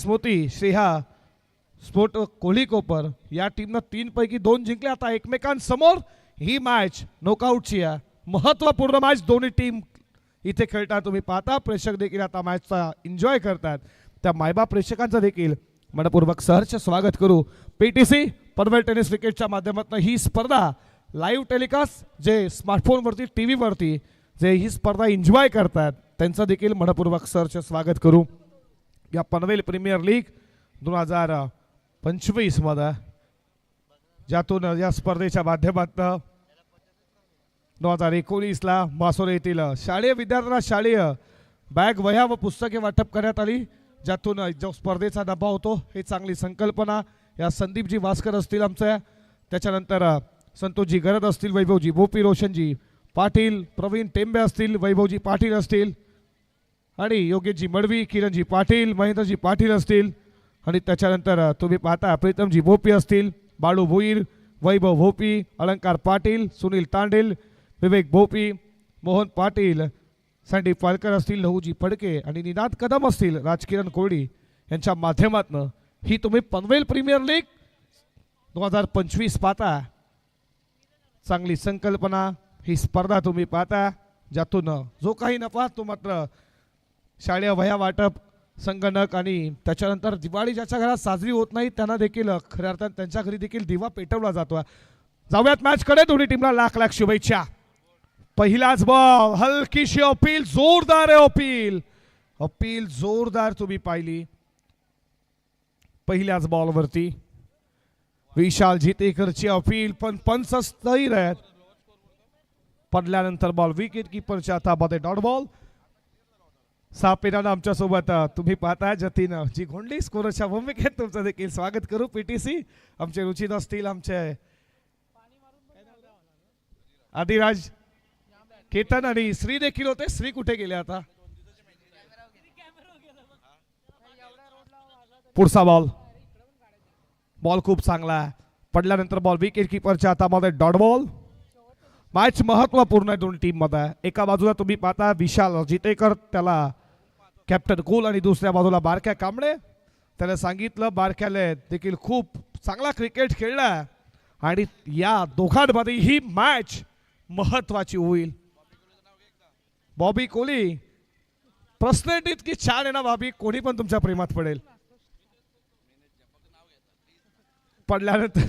मोती श्रेहा स्पोर्ट कोहली कोपर या टीमनं 3 पैकी 2 जिंकले. आता एकमेकांसमोर ही मॅच नॉकआउटची आहे. महत्त्वपूर्ण मॅच दोन्ही टीम इथे खेळतात. तुम्ही पाहता प्रेक्षक देखील आता मॅचचा एन्जॉय करतात. त्या मायबाप प्रेक्षकांचं देखील मनपूर्वक सहर्ष स्वागत करू. पीटीसी पनवेल टेनिस क्रिकेटच्या माध्यमातून ही स्पर्धा लाईव्ह टेलिकास्ट जे स्मार्टफोनवरती टी व्हीवरती जे ही स्पर्धा एन्जॉय करतात त्यांचं देखील मनपूर्वक सहर्ष स्वागत करू. या पनवेल प्रीमियर लीग 2025 मध्ये ज्यातून या स्पर्धेच्या माध्यमातून 2019 ला मासोरे येथील शालेय विद्यार्थ्यांना शालेय बॅग वह्या व पुस्तके वाटप करण्यात आली. ज्यातून जो स्पर्धेचा डबा होतो हे चांगली संकल्पना या संदीपजी वास्कर असतील आमच्या, त्याच्यानंतर संतोषजी गरज असतील, वैभवजी भोपी, रोशनजी पाटील, प्रवीण टेंबे असतील, वैभवजी पाटील असतील आणि योगेशजी मडवी, किरणजी पाटील, महेंद्रजी पाटील असतील आणि त्याच्यानंतर तुम्ही पाहता प्रीतमजी भोपी असतील, बाळू भोईर, वैभव भोपी, अलंकार पाटील, सुनील तांडेल, विवेक भोपी, मोहन पाटील, संदीप पालकर असतील, लहूजी फडके आणि निनाद कदम असतील, राजकिरण कोळी यांच्या माध्यमातून ही तुम्ही पनवेल प्रीमियर लीग 2025 पाहता. चांगली संकल्पना ही स्पर्धा तुम्ही पाहता ज्यातून जो काही नफा तो मात्र शालेय वह्या वाटप, संगणक आणि त्याच्यानंतर दिवाळी ज्याच्या घरात साजरी होत नाही त्यांना देखील खऱ्या अर्थाने त्यांच्या घरी देखील दिवा पेटवला जातो. जाऊयात मॅचकडे. दोन्ही टीमला लाख लाख शुभेच्छा. पहिलाच बॉल, हलकीशी अपील, जोरदार आहे अपील, अपील जोरदार तुम्ही पाहिली. पहिल्याच बॉलवरती विशाल जितेकरची अपील, पण पंच स्थिर आहेत. पडल्यानंतर बॉल विकेट कीपरच्या हातामध्ये डॉट बॉल. सापेरानं आमच्या सोबत तुम्ही पाहता जतीन जी घोंडली स्कोरच्या भूमिकेत तुमचं देखील स्वागत करू. पीटीसी आमचे रुचित असतील, आमचे आदिराज, केतन आणि श्री देखील होते. श्री कुठे गेले आता? पुढचा बॉल, बॉल खूप चांगला पडल्यानंतर बॉल विकेट कीपरच्या हातामध्ये डॉट बॉल. मॅच महत्वपूर्ण आहे दोन टीम मध्ये. एका बाजूला तुम्ही पाहता विशाल जितेकर, त्याला कॅप्टन कूल, आणि दुसऱ्या बाजूला बारक्या कांबळे. त्याला सांगितलं बारक्याले देखील खूप चांगला क्रिकेट खेळला आणि या दोघांमध्ये ही मॅच महत्वाची होईल. बॉबी कोहली पर्सनॅलिटी इतकी छान आहे ना बॉबी, कोणी पण तुमच्या प्रेमात पडेल. पडल्यानंतर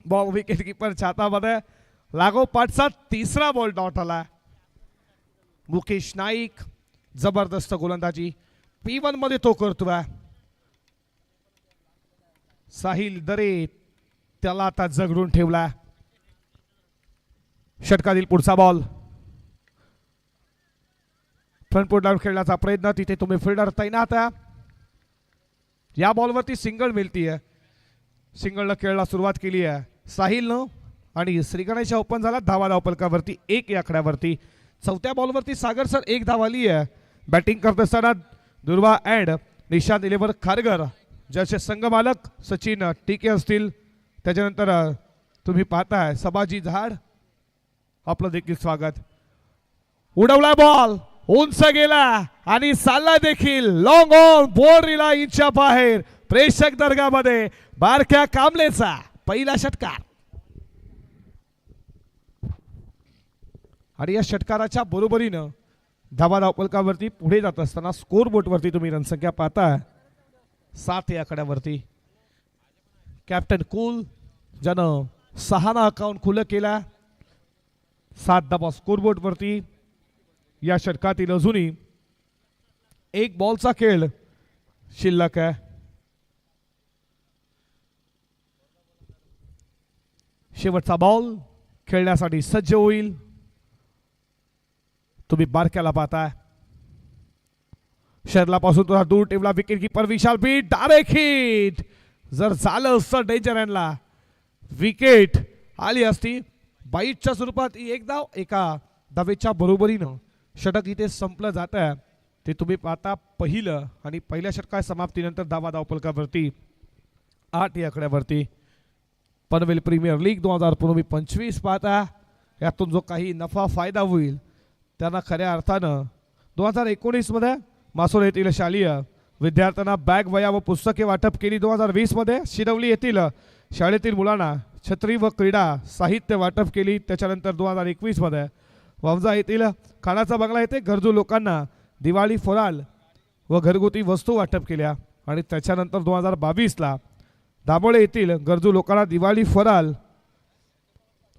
बॉल विकेट कीपरच्या हातामध्ये लागोपाठचा तिसरा बॉल डॉट आला. मुकेश नाईक जबरदस्त गोलंदाजी P1 मध्ये तो करतोय. साहिल दरे त्याला आता जगडून ठेवला. षटकातील पुढचा बॉल, फ्रंट फूट लावून खेळण्याचा प्रयत्न, तिथे तुम्ही फिल्डर तैनात आहे. या बॉलवरती सिंगल मिळतीये. सिंगलनं खेळायला सुरुवात केली आहे साहिलनं आणि श्रीगणेशा ओपन झाला. धावा धावपलकावरती 1 या आकड्यावरती. चौथ्या बॉलवरती सागर सर 1 धाव आली आहे. बॅटिंग करत असताना दुर्वा अँड निशांत इलेवर खारगर, ज्याचे संघ मालक सचिन टीके असतील. त्याच्यानंतर तुम्ही पाहताय सबाजी झाड, आपलं देखील स्वागत. उडवला बॉल, उंच गेला आणि चालला देखील लॉंग ऑन बोर्डरीला इंच्या बाहेर. प्रेक्षक दर्गामध्ये बारक्या कांबळेचा पहिला षटकार आणि या षटकाराच्या बरोबरीनं धावा धावपलकावरती पुढे जात असताना स्कोर बोर्डवरती तुम्ही रनसंख्या पाहता 7 या आकड्यावरती. कॅप्टन कूल ज्यानं 6 अकाउंट खुलं केला. 7 धावा स्कोर बोर्डवरती. या षटकातील अजूनही 1 बॉलचा खेळ शिल्लक आहे. शेवटचा बॉल खेळण्यासाठी सज्ज होईल. तुम्ही बारक्याला पाहताय. शर्लापासून थोडा दूर ठेवला विकेट कीपर विशाल बीट, डायरेक्ट हिट. जर झालं असतं डेंजर एंडला विकेट आली असती. बाईटच्या स्वरूपात 1 धाव एका धावेच्या बरोबरीनं षटक इथे संपलं जात आहे. ते तुम्ही पाहता पहिलं आणि पहिल्या षटका समाप्तीनंतर धावा धावपलकावरती 8 या आकड्यावरती. पनवेल प्रीमियर लीग 2025 पाहता. यातून जो काही नफा फायदा होईल त्यांना खऱ्या अर्थानं 2019 मध्ये मासोळे येथील शालेय विद्यार्थ्यांना बॅग वह्या व पुस्तके वाटप केली. 2020 मध्ये शिरवली येथील शाळेतील मुलांना छत्री व क्रीडा साहित्य वाटप केली. त्याच्यानंतर 2021 मध्ये ववजा येथील खानाचा बंगला येथे गरजू लोकांना दिवाळी फराळ व घरगुती वस्तू वाटप केल्या. आणि त्याच्यानंतर 2022 ला दाभोळे येथील गरजू लोकांना दिवाळी फराळ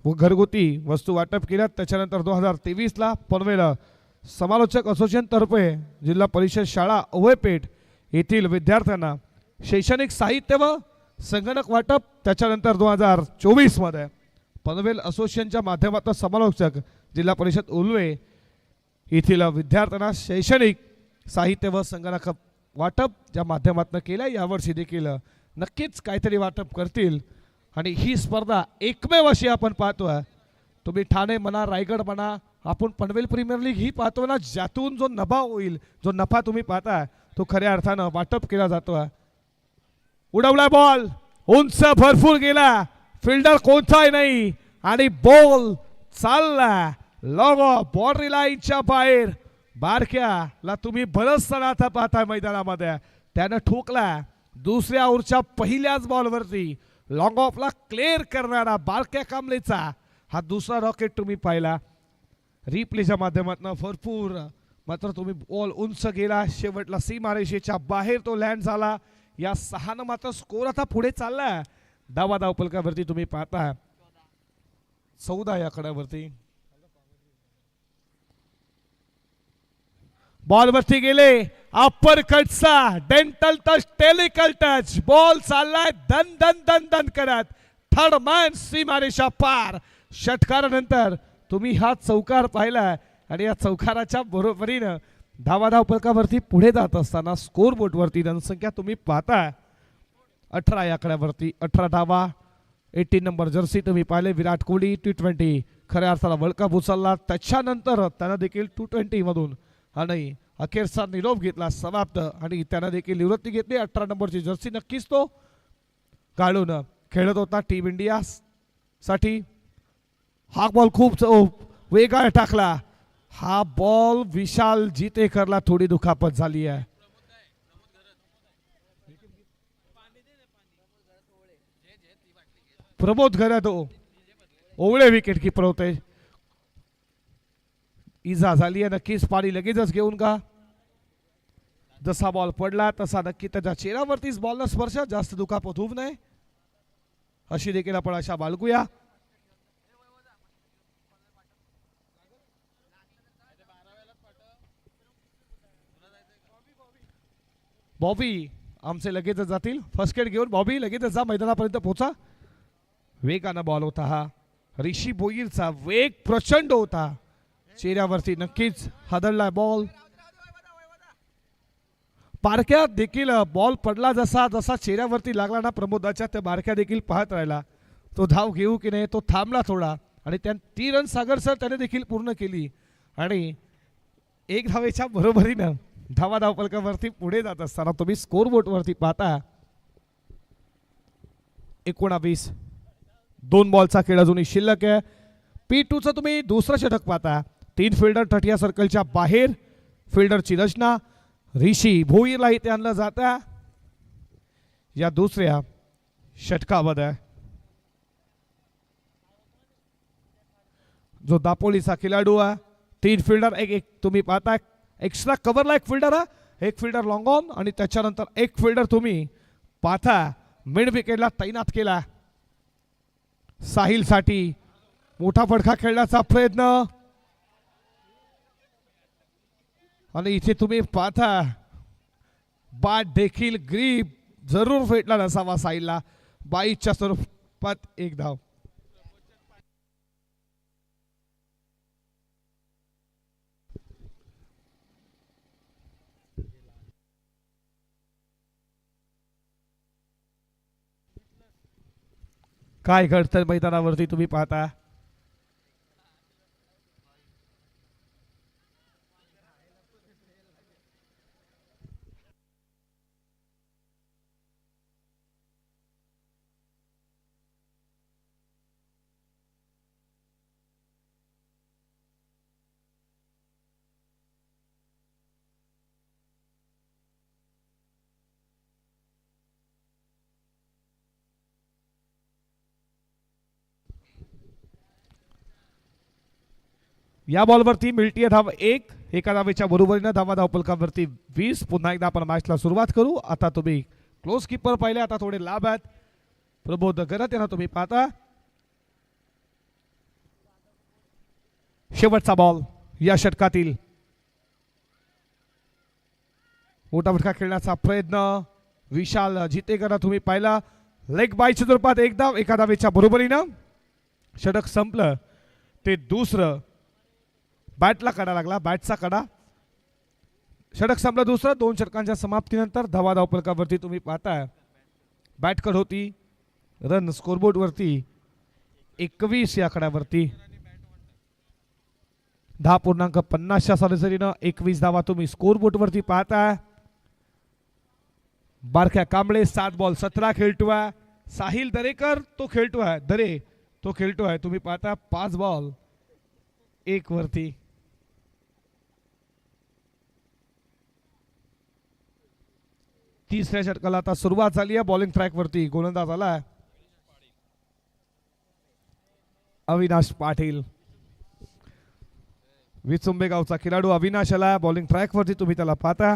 व घरगुती वस्तू वाटप केल्या. त्याच्यानंतर 2023 ला पनवेल समालोचक असोसिएशन तर्फे जिल्हा परिषद शाळा अवयपेठ येथील विद्यार्थ्यांना शैक्षणिक साहित्य व संगणक वाटप. त्याच्यानंतर 2024 मध्ये पनवेल असोसिएशनच्या माध्यमातून समालोचक जिल्हा परिषद उल्वे येथील विद्यार्थ्यांना शैक्षणिक साहित्य व संगणक वाटप ज्या माध्यमातून केल्या. यावर्षी देखील नक्कीच काहीतरी वाटप करतील. आणि ही स्पर्धा एकमेव अशी आपण पाहतोय. तुम्ही ठाणे म्हणा रायगड म्हणा आपण पनवेल प्रीमियर लीग ही पाहतो ना, ज्यातून जो नफा होईल जो नफा तुम्ही पाहताय तो खऱ्या अर्थानं वाटप केला जातोय. उडवला बॉल उंच भरपूर गेला फिल्डर कोणताही नाही आणि बॉल चालला लॉंग ऑफ बाउंड्री लाईनच्या बाहेर. बारक्याला तुम्ही बरंच आता पाहताय मैदानामध्ये त्यानं ठोकला दुसऱ्या ओव्हरच्या पहिल्याच बॉलवरती लॉंग ऑफला क्लिअर करणारा बारक्या कांबलेचा हा दुसरा रॉकेट तुम्ही पाहिला रिप्लेच्या माध्यमातून. भरपूर मात्र तुम्ही बॉल उंच गेला शेवटला सीमारेषेच्या बाहेर तो लँड झाला. या 6 मात्र स्कोर आता पुढे चालला. धावा धावपलकावरती तुम्ही पाहता 14 या कड्यावरती बॉल वरती गेले अप्पर कटचा डेंटल टच टेलिकल टच बॉल चाललाय दन दन दन दन करत थर्ड मॅन सीमारेषा पार. षटकारानंतर तुम्ही हा चौकार पाहिला आणि या चौकाराच्या बरोबरीनं धावा धावपलकावरती पुढे जात असताना स्कोर बोर्डवरती जनसंख्या तुम्ही पाहता 18 या आकड्यावरती 18 धावा 18 नंबर जर्सी तुम्ही पाहिले. विराट कोहली T20 खऱ्या अर्थाला वर्ल्ड कप उचलला. त्याच्यानंतर त्यानं देखील T20 मधून आणि अखेरचा निरोप घेतला समाप्त आणि त्यानं देखील निवृत्ती घेतली. 18 नंबरची जर्सी नक्कीच तो काढून खेळत होता टीम इंडिया साठी. हा बॉल खूप वेगाने टाकला. हा बॉल विशाल जितेकरला थोडी दुखापत झाली आहे. प्रमोद घरत ओवळे विकेट कीपर होते. इजा झाली आहे नक्कीच पाणी लगेचच घेऊन का. जसा बॉल पडला तसा नक्की त्याच्या चेहऱ्यावरतीच बॉलला स्पर्श जास्त दुखापत होऊ नये अशी देखील आपण आशा बाळगूया. बॉबी आमचे लगेचच जातील फर्स्ट एड घेऊन. बॉबी लगेचच जा मैदानापर्यंत पोहोचा. वेगानं बॉल होता हा ऋषी भोईरचा वेग प्रचंड होता. चेहऱ्यावरती नक्कीच हादरला बॉल. बारक्या देखील बॉल पडला जसा जसा चेहऱ्यावरती लागला ना प्रमोदाच्या त्या बारक्या देखील पाहत राहिला तो धाव घेऊ की नाही. तो थांबला थोडा आणि त्या 3 रन सागर सर त्याने देखील पूर्ण केली आणि 1 धावेच्या बरोबरीनं धावा धावपलकावरती पुढे जात असताना तुम्ही स्कोर बोर्डवरती पाहता 19. 2 बॉलचा खेळ अजूनही शिल्लक आहे. P2 तुम्ही दुसरं षटक पाहता. 3 फिल्डर तटिया सर्कलच्या बाहेर फिल्डरची रचना ऋषी भोईरला इथे आणलं जातं या दुसऱ्या षटकामध्ये. जो दापोलीचा खेळाडू आहे 3 फिल्डर एक तुम्ही पाहता. एक्स्ट्रा कव्हरला 1 फिल्डर आहे 1 फिल्डर लॉंग ऑन आणि त्याच्यानंतर 1 फिल्डर तुम्ही पाहता मिड विकेटला तैनात केला. साहिल साठी मोठा फटका खेळण्याचा प्रयत्न आणि इथे तुम्ही पाहता बॅट देखील ग्रीप जरूर फेटला नसावा साहिलला. 22च्या स्वरूपात 1 धाव. काय घडतं मैदानावरती तुम्ही पाहता. या बॉलवरती मिळतीये धाव 1. एका धावेच्या बरोबरीनं धावा धावपलकावरती 20. पुन्हा एकदा आपण मॅचला सुरुवात करू. आता तुम्ही क्लोज कीपर पाहिले, आता थोडे लाभ आहेत. प्रबोध करत यांना तुम्ही पाहता. शेवटचा बॉल या षटकातील. मोठा फटका खेळण्याचा प्रयत्न विशाल जितेकर तुम्ही पाहिला. लेग बायच्या स्वरूपात एक धाव एका धावेच्या बरोबरीनं षटक संपलं. ते दुसरं बॅटला कडा लागला, बॅटचा कडा. षटक संपलं दुसरं. 2 षटकांच्या समाप्तीनंतर धावा धावपलकावरती तुम्ही पाहताय बॅट कड होती. रन स्कोरबोर्ड वरती 21 या आकड्यावरती 10.50च्या सरासरीनं 21 धावा तुम्ही स्कोरबोर्ड वरती पाहताय. बारक्या कांबळे 7 बॉल 17 खेळतोय. साहिल दरेकर तो खेळतोय तुम्ही पाहता 5 बॉल 1 वरती. तिसऱ्या षटकाला आता सुरुवात झाली आहे. बॉलिंग ट्रॅक वरती गोलंदाज आला अविनाश पाटील. विचुंबे गावचा खेळाडू अविनाश आला बॉलिंग ट्रॅक वरती तुम्ही त्याला पाहता.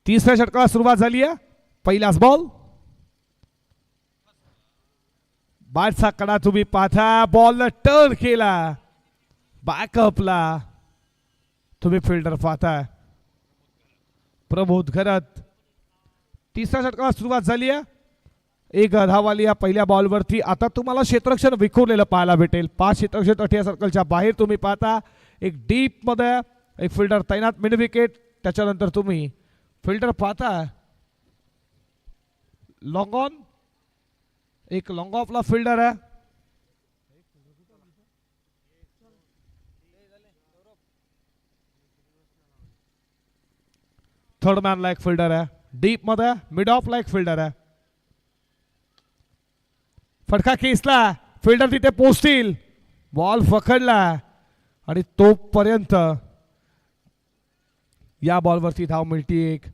तिसऱ्या षटकाला सुरुवात झाली आहे. पहिलाच बॉल बॅटचा कडा तुम्ही पाहता. बॉल टर्न केला बॅकअपला तुम्ही फिल्डर पाहता प्रबोध करत. तिसऱ्या षटकाला सुरुवात झाली आहे. 1 धाव आली या पहिल्या बॉलवरती. आता तुम्हाला क्षेत्ररक्षण विखुरलेलं पाहायला भेटेल. 5 क्षेत्ररक्षण 8 सर्कलच्या बाहेर तुम्ही पाहता. एक डीप मध्ये एक फिल्डर तैनात मिड विकेट. त्याच्यानंतर तुम्ही फिल्डर पाहता लॉन्ग ऑन एक लॉन्ग ऑफला फिल्डर आहे. थर्ड मॅन ला एक फिल्डर आहे. डीप मध्ये मिड ऑफ ला एक फिल्डर आहे. फटका खेचला फिल्डर तिथे पोहोचतील. बॉल पकडला आणि तोपर्यंत या बॉलवरती धाव मिळती 1.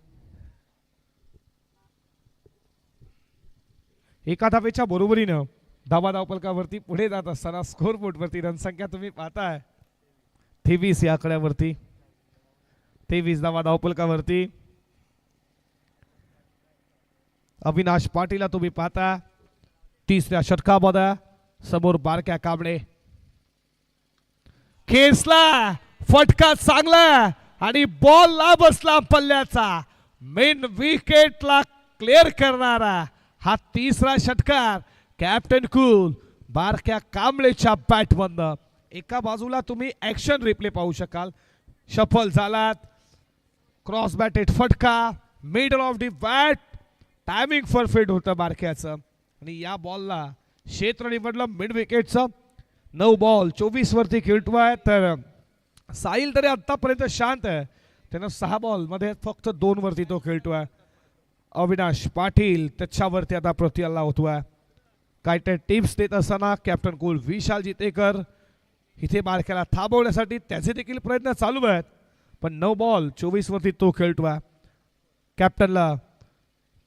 एका धावेच्या बरोबरीनं धावा धावपलकावरती पुढे जात असताना स्कोरबोर्ड वरती रनसंख्या तुम्ही पाहताय 23 या आकड्यावरती. 23 धावा धावपलकावरती. अविनाश पाटीलला तुम्ही पाहता. तिसऱ्या षटकामध्ये समोर बारक्या कांबळे. खेचला फटका चांगला आणि बॉल ला बसला पल्ल्याचा. मेन विकेटला क्लिअर करणारा हा तिसरा षटकार कॅप्टन कूल बारक्या कांबळेच्या बॅटमधनं. एका बाजूला तुम्ही ऍक्शन रिप्ले पाहू शकाल. शफल झालात क्रॉस बॅटेड फटका middle of the bat. Timing perfect होतं बारक्याचं आणि या बॉलला क्षेत्र निवडलं मिड विकेटचं. 9 बॉल 24 वरती खेळतोय. तर साहिल तरी आतापर्यंत शांत आहे. त्यानं 6 बॉल मध्ये फक्त 2 वरती तो खेळतोय. अविनाश पाटील त्याच्यावरती आता प्रति हल्ला होतोय. काय ते टिप्स देत असताना कॅप्टन कूल विशाल जितेकर इथे बारक्याला थांबवण्यासाठी त्याचे देखील प्रयत्न चालू आहेत. पण 9 बॉल 24 वरती तो खेळतोय. कॅप्टनला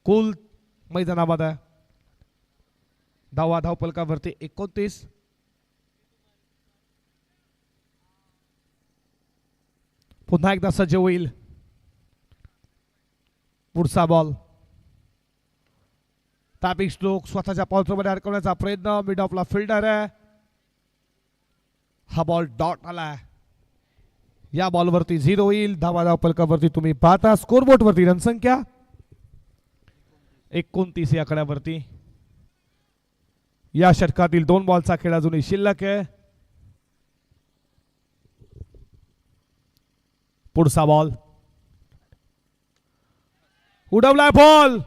कूल मैदानामध्ये धावा धावपलकावरती 29. पुन्हा एकदा सज्ज होईल. पुढचा बॉल तापिक स्ट्रोक स्वतःच्या पॉल्समध्ये अडकवण्याचा प्रयत्न. मिड ऑफला फिल्डर आहे. हा बॉल डॉट आला. या बॉलवरती 0 होईल. धावा धावपलकावरती तुम्ही पाहता स्कोरबोर्ड वरती रनसंख्या 29 या आकड्यावरती. या षटकातील 2 बॉलचा खेळ अजूनही शिल्लक आहे. पुढचा बॉल उडवलाय. बॉल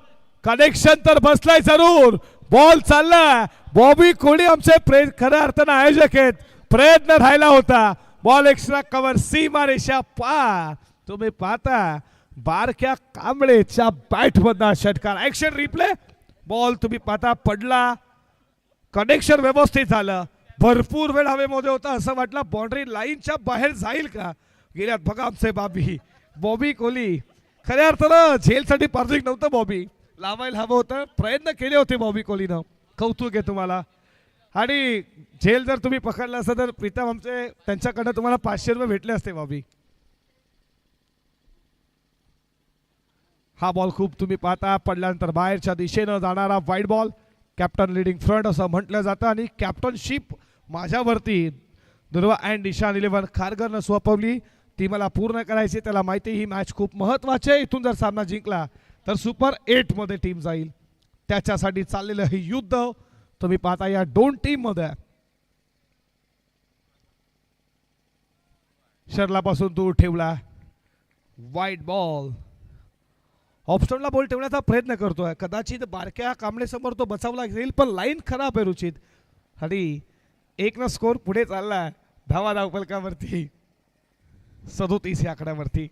कनेक्शन तर बसलाय जरूर. बॉल चालला. बॉबी कोणी आमचे खऱ्या अर्थानं आयोजक आहेत. प्रयत्न राहिला होता. बॉल एक्स्ट्रा कव्हर सीमा रेषा पार तुम्ही पाहता. बारक्या कांबळेच्या बॅट मधला षटकार. Action replay. बॉल तुम्ही पाहता पडला, कनेक्शन व्यवस्थित झालं, भरपूर वेळ हवेमध्ये होता, असं वाटलं बाउंड्री लाईनच्या बाहेर जाईल का. गेल्यात बघा आमचे बॉबी कोहली. खऱ्या अर्थानं झेलसाठी पारदर्शक नव्हतं, बॉबी लावायला हवं होतं, प्रयत्न केले होते बॉबी कोहलीनं. कौतुक आहे तुम्हाला. आणि झेल जर तुम्ही पकडलं असतं तर प्रीतम आमचे त्यांच्याकडनं तुम्हाला 500 रुपये भेटले असते बॉबी. हा बॉल खूप तुम्ही पाहता पडल्यानंतर बाहेरच्या दिशेनं जाणारा wide ball. Captain leading front असं म्हटलं जातं आणि कॅप्टनशिप माझ्यावरती दुर्वा अँड निशान 11 खारघरनं सोपवली. ती मला पूर्ण करायची. त्याला माहिती ही मॅच खूप महत्त्वाची आहे. इथून जर सामना जिंकला तर सुपर 8 मध्ये टीम जाईल. त्याच्यासाठी चाललेलं हे युद्ध तुम्ही पाहता या दोन टीम मध्ये. शर्लापासून दूर ठेवला वाईड बॉल. ऑप्शनला बॉल ठेवण्याचा प्रयत्न करतोय. कदाचित बारक्या कांबळे समोर तो बचावला जाईल, पण लाईन खराब आहे रुचित. आणि 1 स्कोर पुढे चालला धावा धावफलकावरती 37 या आकड्यावरती.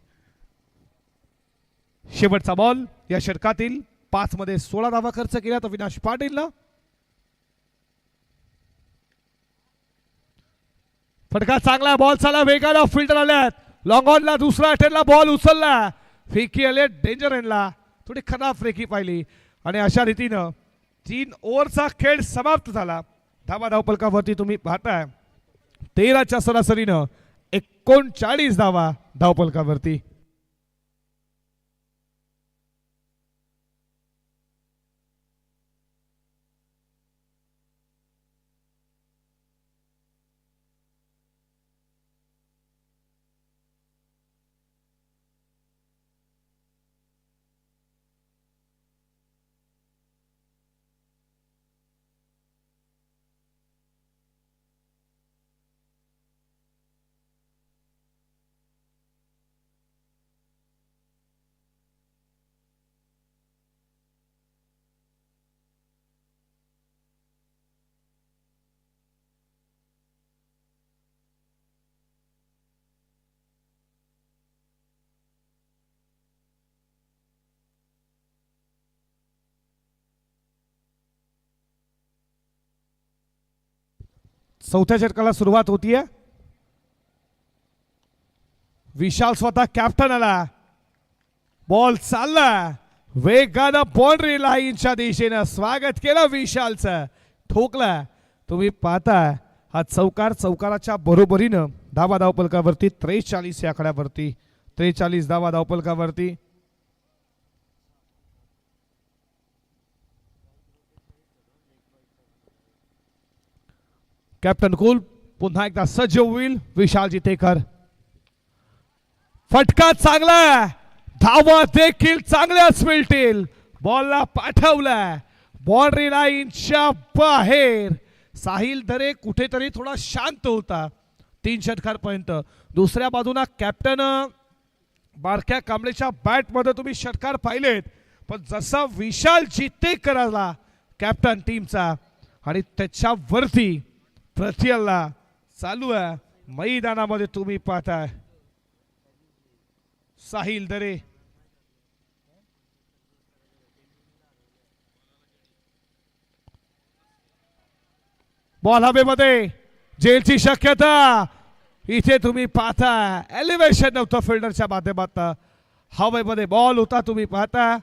शेवटचा बॉल या षटकातील 5 मध्ये 16 धावा खर्च केला तर अविनाश पाटीलनं. फटका चांगला, बॉल चाला वेगाला, फिल्डर आल्यात लॉंग ऑनला, दुसरा अटेंडला बॉल उचलला, फेकी आले डेंजर एंडला, थोडी खराब फेकी पाहिली. आणि अशा रीतीनं 3 ओव्हरचा खेळ समाप्त झाला. धावा धावफलकावरती तुम्ही पाहताय 13च्या सरासरीनं 39 धावा धावफलकावरती. चौथ्या षटकाला सुरुवात होतीये. विशाल स्वतः कॅप्टन आला, बॉल चालला वेगानं बाउंड्री लाईनच्या दिशेनं. स्वागत केलं विशालचं, ठोकला. तुम्ही पाहता हा चौकाराच्या बरोबरीनं धावा धावफलकावरती 43 या आकड्यावरती 43 धावा धावफलकावरती. कॅप्टन कूल पुन्हा एकदा सज्ज होईल. विशाल जितेकर. फटका चांगला, धावा देखील चांगल्याच मिळतील. बॉलला पाठवला बाउंड्री लाईनच्या बाहेर. साहिल दरे कुठेतरी थोडा शांत होता 3 षटकांपर्यंत. दुसऱ्या बाजूला कॅप्टन बारक्या कांबळेच्या बॅट मध्ये तुम्ही षटकार पाहिलेत, पण जसा विशाल जितेकर आला कॅप्टन टीमचा आणि त्याच्यावरती प्रत्यल्ला चालू आहे मैदानामध्ये. तुम्ही पाहताय साहिल दरे. बॉल हवेमध्ये, जेलची शक्यता. इथे तुम्ही पाहता एलिव्हेशन नव्हतं फिल्डरच्या माध्यमातून, हवेमध्ये बॉल होता. तुम्ही पाहता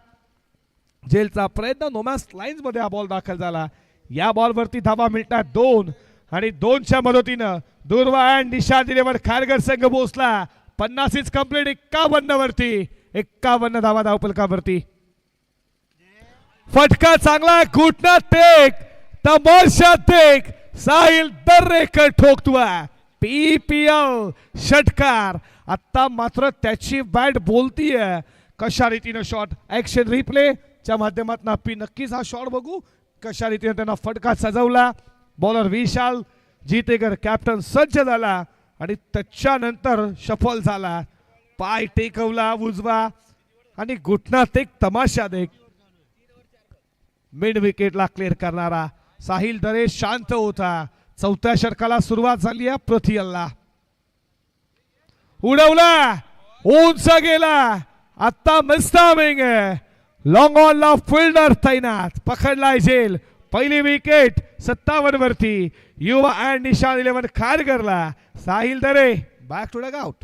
जेलचा प्रयत्न, नोमॅस लाईन्स मध्ये हा बॉल दाखल झाला. या बॉलवरती धावा मिळतात 2 आणि 2च्या मदतीनं दुर्वा अँड निशान 11 खारघर संघ पोहोचला 50 कंप्लीट 51 वरती. 51 धावा धावफलकावरती. फटका चांगला, घुटना टेक, तमाशा टेक. साहिल दरेकर ठोकतोय PPL षटकार. आता मात्र त्याची बॅट बोलतीये. कशा रीतीनं शॉट. ऍक्शन रिप्ले च्या माध्यमातून आपण नक्कीच हा शॉट बघू कशा रीतीने त्यांना फटका सजवला. बॉलर विशाल जितेकर कॅप्टन सज्ज झाला आणि त्याच्यानंतर शफल झाला. पाय टेकवला उजवा आणि घुटनात एक तमाशा देख. मिड विकेटला क्लिअर करणारा साहिल दरे शांत होता. चौथ्या षटकाला सुरुवात झाली आहे. प्रथियल्ला उडवला, उंच गेला आता मिस्टामिंग लॉंग ऑन ला फिल्डर तैनात पकडलाय झेल. पहिली विकेट 57 वरती युवा अँड निशान 11 खारघरला. साहिल दरे बॅक टू डग आउट.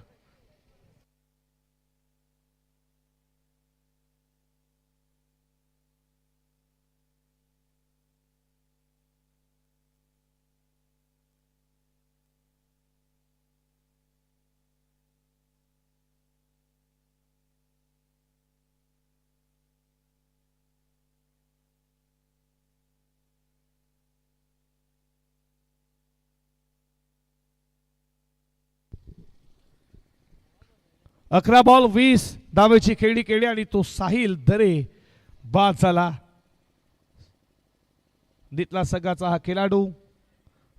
अकरा बॉल 20 धावेची खेळी केली आणि तो साहिल दरे बाद झाला. दितला संघाचा हा खेळाडू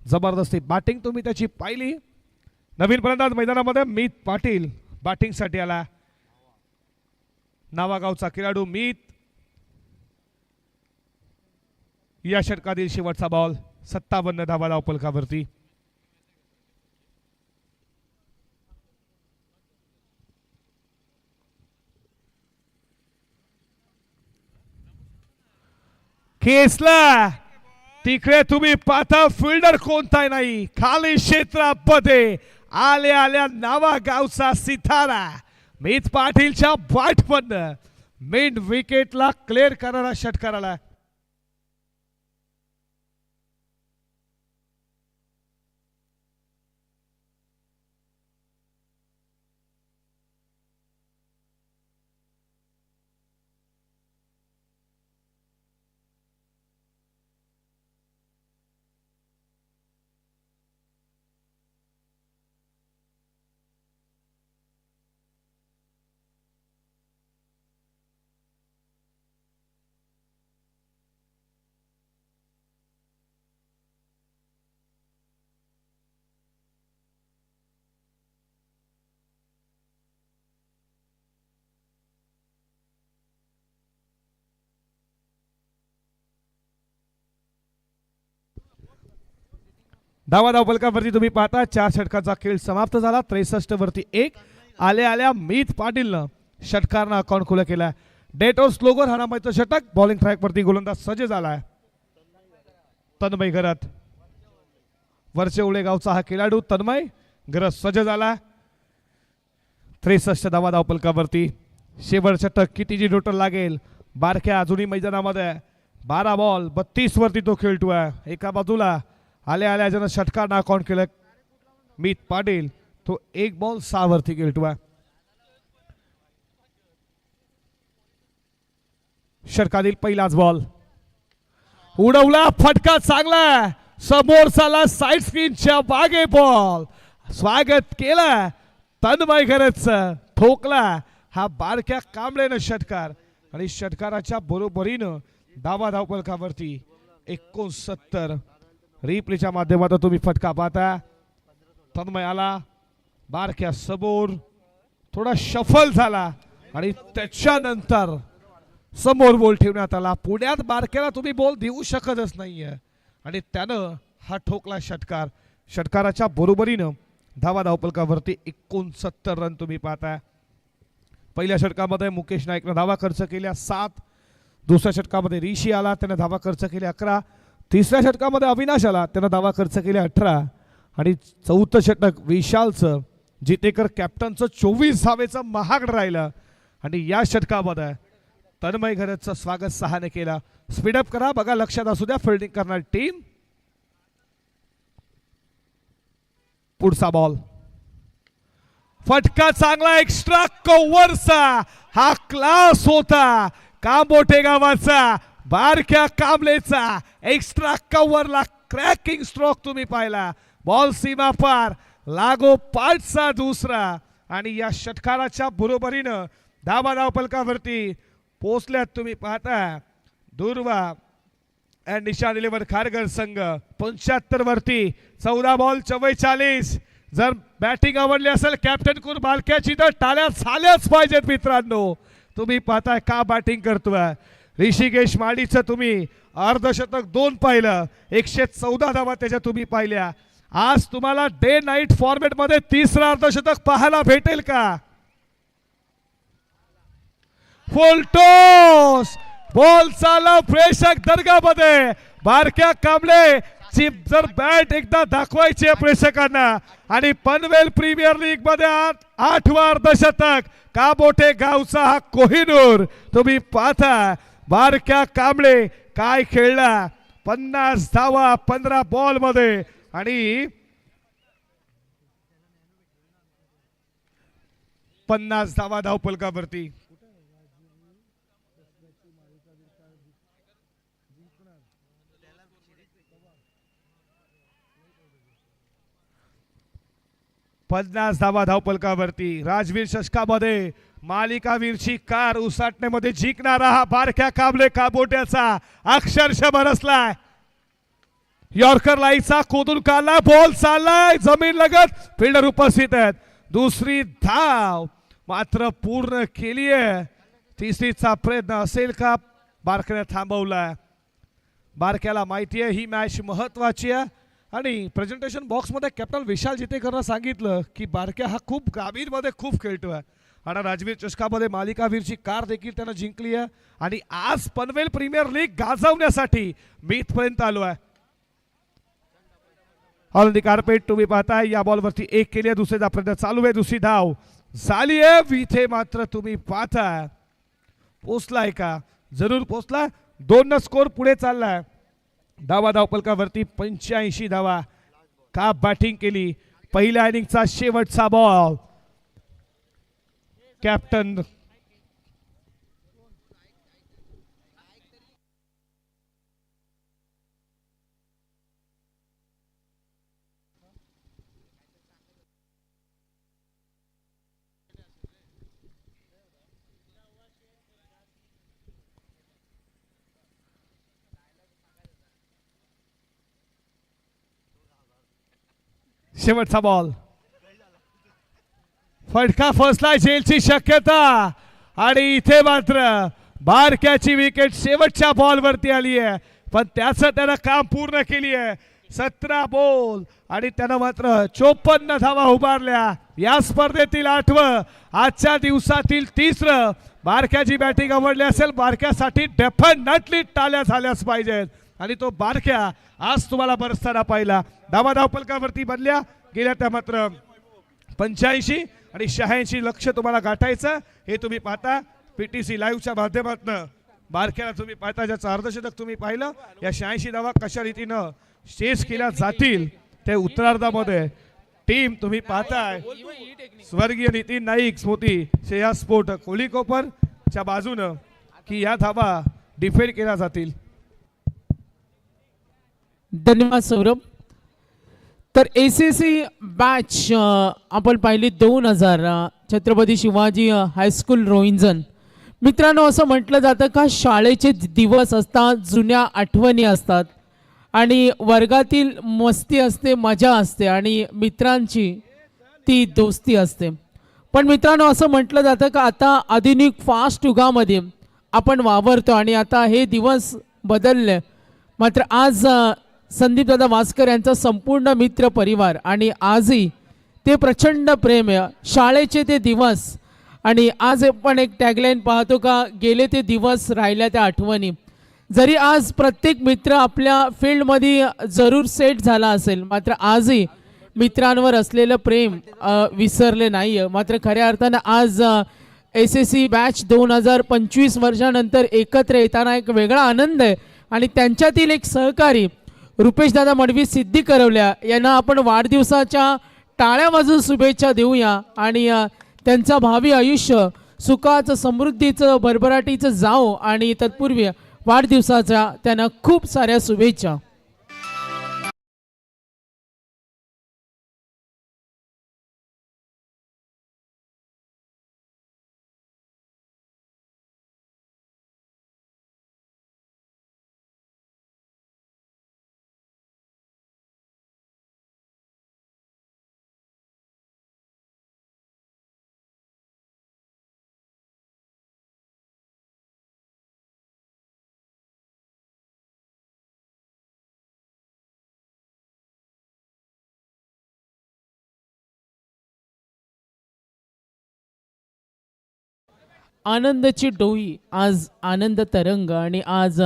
जबरदस्ती बॅटिंग तुम्ही त्याची पाहिली. नवीन फलंदाज मैदानामध्ये मीत पाटील बॅटिंग साठी आला. नावागावचा खेळाडू मीत. या षटकातील शेवटचा बॉल 57 धावा धावफलकावरती. केसला तिकडे तुम्ही पाहता फिल्डर कोणताही नाही. खाली क्षेत्रामध्ये आल्या आल्या नावा गावचा सितारा मीत पाटीलच्या बॅटमन मेन विकेटला क्लिअर करणारा षटकार आला. धावा धावफलकावरती तुम्ही पाहता 4 षटकाचा खेळ समाप्त झाला. 63 वरती 1 आल्या आल्या मीत पाटीलनं षटकारनं अकाउंट खुलं केला. डेटो स्लोगर हरामायचं षटक. बॉलिंग ट्रॅक वरती गोलंदाज सज्ज झालाय. तन्मय घरत वरचे उळेगावचा हा खेळाडू तन्मय घरत सज्ज झाला. 63 धावा धावफलकावरती. शेवट षटक कितीची टोटल लागेल. बारक्या अजूनही मैदानामध्ये 12 बॉल 32 वरती तो खेळतोय. एका बाजूला आल्या आल्या ज्यानं षटकार अकाउंट केलं मीत पाटील तो 1 बॉल 6 वरती खेळतोय. षटकातील पहिलाच बॉल उडवला. फटका चांगला समोर चाला साइड स्क्रीनच्या मागे बॉल. स्वागत केलं तन्मय घरच. ठोकला हा बारक्या कांबळेनं षटकार आणि षटकाराच्या बरोबरीनं धावा धावफलकावरती 69. रिप्लेच्या माध्यमातून तुम्ही फटका पाहता. तन्मय आला बारक्या समोर थोडा शफल झाला आणि त्याच्यानंतर समोर बॉल ठेवण्यात आला. पुण्यात बारक्याला तुम्ही बॉल देऊ शकतच नाहीये आणि त्यानं हा ठोकला षटकार. षटकाराच्या बरोबरीनं धावा धावफलकावरती 69 रन तुम्ही पाहता. पहिल्या षटकामध्ये मुकेश नाईकनं धावा खर्च केल्या 7. दुसऱ्या षटकामध्ये ऋषी आला त्याने धावा खर्च केल्या 11. तिसऱ्या षटकामध्ये अविनाश आला त्यानं धावा खर्च केल्या 18 आणि चौथं षटक विशालचं जितेकर कॅप्टनचं 24 धावेचं महागड राहिलं आणि या षटकामध्ये तन्मय घरतचं स्वागत 6 ने केलं. स्पीडअप करा बघा लक्षात असू द्या फिल्डिंग करणारी टीम. पुढचा बॉल फटका चांगला एक्स्ट्रा कव्हरचा हा क्लास होता. कांबोटे गावाचा बारक्या कांबलेचा एक्स्ट्रा कव्हरला क्रॅकिंग स्ट्रोक तुम्ही पाहिला. बॉल सीमा पार लागो पाठचा दुसरा आणि या षटकाराच्या बरोबरीनं धावा धावफलकावरती पोहोचल्यात तुम्ही पाहता. दुर्वा अँड निशान 11 खारघर संघ 75 वरती 14 बॉल 44. जर बॅटिंग आवडली असेल कॅप्टन कोण बालक्याची तर टाळ्या झाल्याच पाहिजेत मित्रांनो. तुम्ही पाहताय का बॅटिंग करतोय. ऋषिकेश माडीचं तुम्ही अर्धशतक 2 पाहिलं. 114 धावा त्याच्या तुम्ही पाहिल्या. आज तुम्हाला डे नाईट फॉर्मॅट मध्ये 3रा अर्धशतक पाहायला भेटेल का. फुल टॉस बॉल चालला प्रेक्षक दर्गामध्ये. बारक्या कांबळे ची जर बॅट एकदा दाखवायची आहे प्रेक्षकांना आणि पनवेल प्रीमियर लीग मध्ये 8वा अर्धशतक काबोटे गावचा हा कोहिनूर तुम्ही पाहता. बारक्या कांबळे काय खेळला 50 धावा 15 बॉल मध्ये आणि 50 धावा धावफलकावरती. पन्नास धावा धावफलकावरती. राजवीर चषकामध्ये मालिकावीरची कार उसाटण्यामध्ये जिंकणारा हा बारक्या कांबळे काबोट्याचा अक्षरशः बरसलाय. यॉर्कर लाईचा कोदून काढला बॉल चाललाय जमीन लगत फिल्डर उपस्थित आहेत. दुसरी धाव मात्र पूर्ण केली आहे. तिसरीचा प्रयत्न असेल का बारक्याने थांबवला. बारक्याला माहिती आहे ही मॅच महत्वाची आहे आणि प्रेझेंटेशन बॉक्समध्ये कॅप्टन विशाल जितेकरनं सांगितलं की बारक्या हा खूप गाभीरमध्ये खूप खेळतोय आणि राजवीर चषकामध्ये मालिकावीरची कार देखील त्यानं जिंकली आहे आणि आज पनवेल प्रीमियर लीग गाजवण्यासाठी मी इथपर्यंत आलो आहे. ऑन द कार्पेट तुम्ही पाहताय या बॉलवरती एक केली आहे. दुसऱ्या प्रयत्न चालू आहे. दुसरी धाव झाली आहे. विथे मात्र तुम्ही पाहताय पोचलाय का जरूर पोचला. 2 स्कोर पुढे चाललाय. धावा धावफलकावरती 85 धावा. का बॅटिंग केली. पहिल्या इनिंगचा शेवटचा बॉल. कॅप्टन शेवटचा बॉल. फटका फसला जेलची शक्यता आणि इथे मात्र बारक्याची विकेट शेवटच्या बॉलवरती आली आहे पण त्याचं त्यानं काम पूर्ण केली आहे. 17 बॉल आणि त्यानं मात्र 54 धावा उभारल्या. या स्पर्धेतील 8वं आजच्या दिवसातील 3रं. बारक्याची बॅटिंग आवडली असेल बारक्यासाठी डेफिनेटली टाळ्या झाल्याच पाहिजेत आणि तो बारक्या आज तुम्हाला बरसताना पाहिला. धावा धावफलकावरती बनल्या गेल्या त्या मात्र 85 आणि 86 लक्ष तुम्हाला गाठायचं हे तुम्ही पाहता पीटीसी लाईव्हच्या माध्यमातून. बारक्याला तुम्ही पाहता ज्याचं अर्धशतक तुम्ही पाहिलं. या 86 धावा कशा रीतीनं चेस केल्या जातील ते उत्तरार्धामध्ये टीम तुम्ही पाहताय. स्वर्गीय नितीन नाईक स्मृती श्रेया स्पोर्ट कोहलीकोपरच्या बाजूनं की या धावा डिफेंड केल्या जातील. धन्यवाद सौरभ. तर एसीसी बॅच आपण पाहिली 2000 छत्रपती शिवाजी हायस्कूल रोहिंजन. मित्रांनो असं म्हटलं जातं का शाळेचे दिवस असतात जुन्या आठवणी असतात आणि वर्गातील मस्ती असते मजा असते आणि मित्रांची ती दोस्ती असते. पण मित्रांनो असं म्हटलं जातं का आता आधुनिक फास्ट युगामध्ये आपण वावरतो आणि आता हे दिवस बदलले. मात्र आज संदीप दादा वास्कर यांचा संपूर्ण मित्र परिवार आणि आजही ते प्रचंड प्रेम आहे. शाळेचे ते दिवस आणि आज आपण एक टॅगलाईन पाहतो का गेले ते दिवस राहिल्या त्या आठवणी. जरी आज प्रत्येक मित्र आपल्या फील्डमध्ये जरूर सेट झाला असेल मात्र आजही मित्रांवर असलेलं प्रेम विसरले नाही आहे. मात्र खऱ्या अर्थानं आज एसएससी बॅच 2025 वर्षानंतर एकत्र येताना एक वेगळा आनंद आहे आणि त्यांच्यातील एक सहकारी रुपेश दादा मडवी सिद्धी करवल्या यांना आपण वाढदिवसाच्या टाळ्या वाजून शुभेच्छा देऊया आणि त्यांचं भावी आयुष्य सुखाचं समृद्धीचं भरभराटीचं जाओ आणि तत्पूर्वी वाढदिवसाच्या त्यांना खूप साऱ्या शुभेच्छा. आनंदाची डोई, आज आनंद तरंग. आणि आज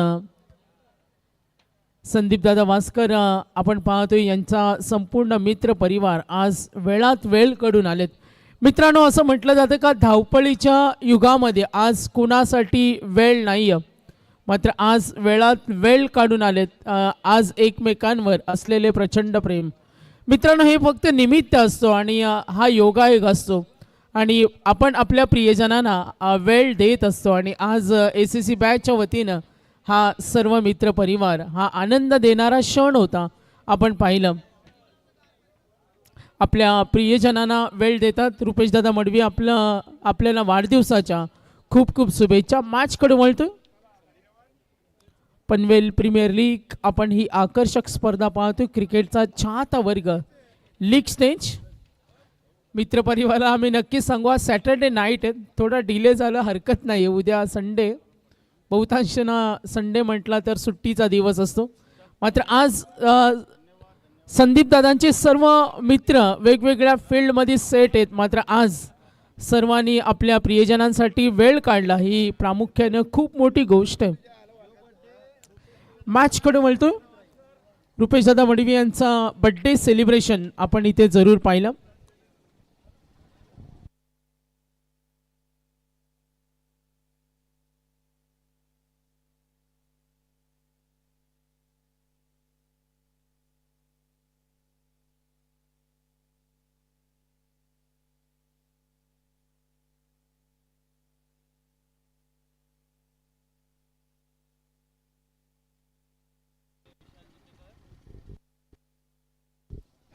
संदीपदादा वास्कर आपण पाहतोय यांचा संपूर्ण मित्र परिवार आज वेळात वेळ काढून आलेत. मित्रांनो, असं म्हटलं जातं का धावपळीच्या युगामध्ये आज कुणासाठी वेळ नाही आहे, मात्र आज वेळात वेळ काढून आलेत. आज एकमेकांवर असलेले प्रचंड प्रेम. मित्रांनो, हे फक्त निमित्त असतो आणि हा योगायोग असतो आणि आपण आपल्या प्रियजनांना वेळ देत असतो. आणि आज ACC बॅचच्या वतीनं हा सर्व मित्र परिवार हा आनंद देणारा क्षण होता. आपण पाहिलं आपल्या प्रियजनांना वेळ देतात. रुपेशदादा मडवी आपल्याला वाढदिवसाच्या खूप खूप शुभेच्छा. मॅचकडे वळतोय. पनवेल प्रीमियर लीग आपण ही आकर्षक स्पर्धा पाहतोय. क्रिकेटचा चाहता वर्ग लीग स्टेज. मित्रपरिवाराला आम्ही नक्कीच सांगू, आज सॅटर्डे नाईट आहे, थोडा डिले झाला हरकत नाही. उद्या संडे, बहुतांशांना संडे म्हटला तर सुट्टीचा दिवस असतो. मात्र आज संदीपदादांचे सर्व मित्र वेगवेगळ्या फील्डमध्ये सेट आहेत. मात्र आज सर्वांनी आपल्या प्रियजनांसाठी वेळ काढला, ही प्रामुख्याने खूप मोठी गोष्ट आहे. मॅचकडे वळतोय. रुपेशदादा मडवी यांचा बर्थडे सेलिब्रेशन आपण इथे जरूर पाहिलं.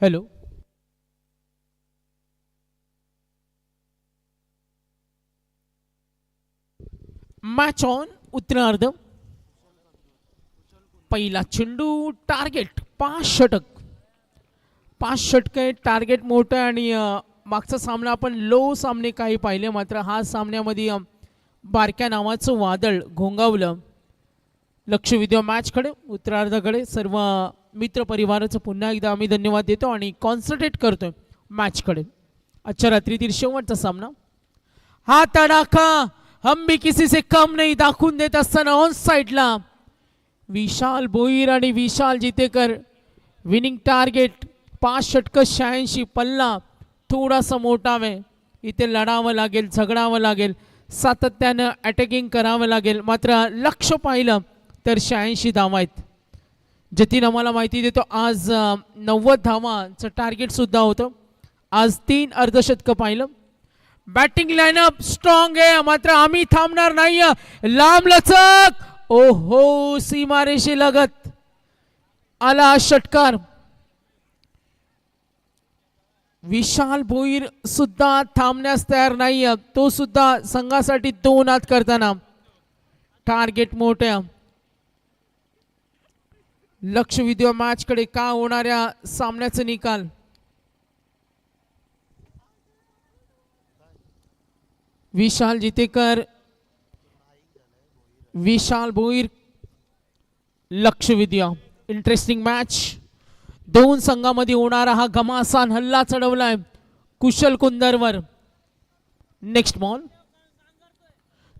Hello, match on. उत्तरार्ध. पहिला चेंडू टार्गेट 5 षटक. 5 षटके टार्गेट मोठं. आणि मागचा सामना आपण लो सामने काही पाहिले, मात्र हा सामन्यामध्ये बारक्या नावाचं वादळ घोंगावलं. लक्ष विद्या मॅचकडे, उत्तरार्धाकडे. सर्व मित्र परिवाराचं पुन्हा एकदा आम्ही धन्यवाद देतो आणि कॉन्सन्ट्रेट करतोय मॅचकडे. आजच्या रात्रीतील शेवटचा सामना. हा तडाखा हम भी किसी से कम नाही दाखवून देत असताना ऑन साइडला विशाल भोईर आणि विशाल जितेकर. विनिंग टार्गेट 5 षटक 86. पल्ला थोडासा मोठा आहे, इथे लढावं लागेल, झगडावं लागेल, सातत्यानं अटॅकिंग करावं लागेल. मात्र लक्ष पाहिलं तर 86 धावा आहेत. जतीन आम्हाला माहिती देतो आज 90 धावांचं टार्गेट सुद्धा होतं. आज 3 अर्धशतकं पाहिलं. बॅटिंग लाईनअप स्ट्रॉंग आहे, मात्र आम्ही थांबणार नाही. लांब लचक, ओहो, सीमारेषे लगत आला षटकार. विशाल भोईर सुद्धा थांबण्यास तयार नाही, तो सुद्धा संघासाठी 2 आत करताना. टार्गेट मोठ्या. लक्ष विद्या मॅचकडे का होणाऱ्या सामन्याचा निकाल. विशाल जितेकर, विशाल भोईर, लक्ष विद्या. Interesting match. 2 संघामध्ये होणारा हा घमासान हल्ला चढवलाय कुशल कुंदरवर. Next ball.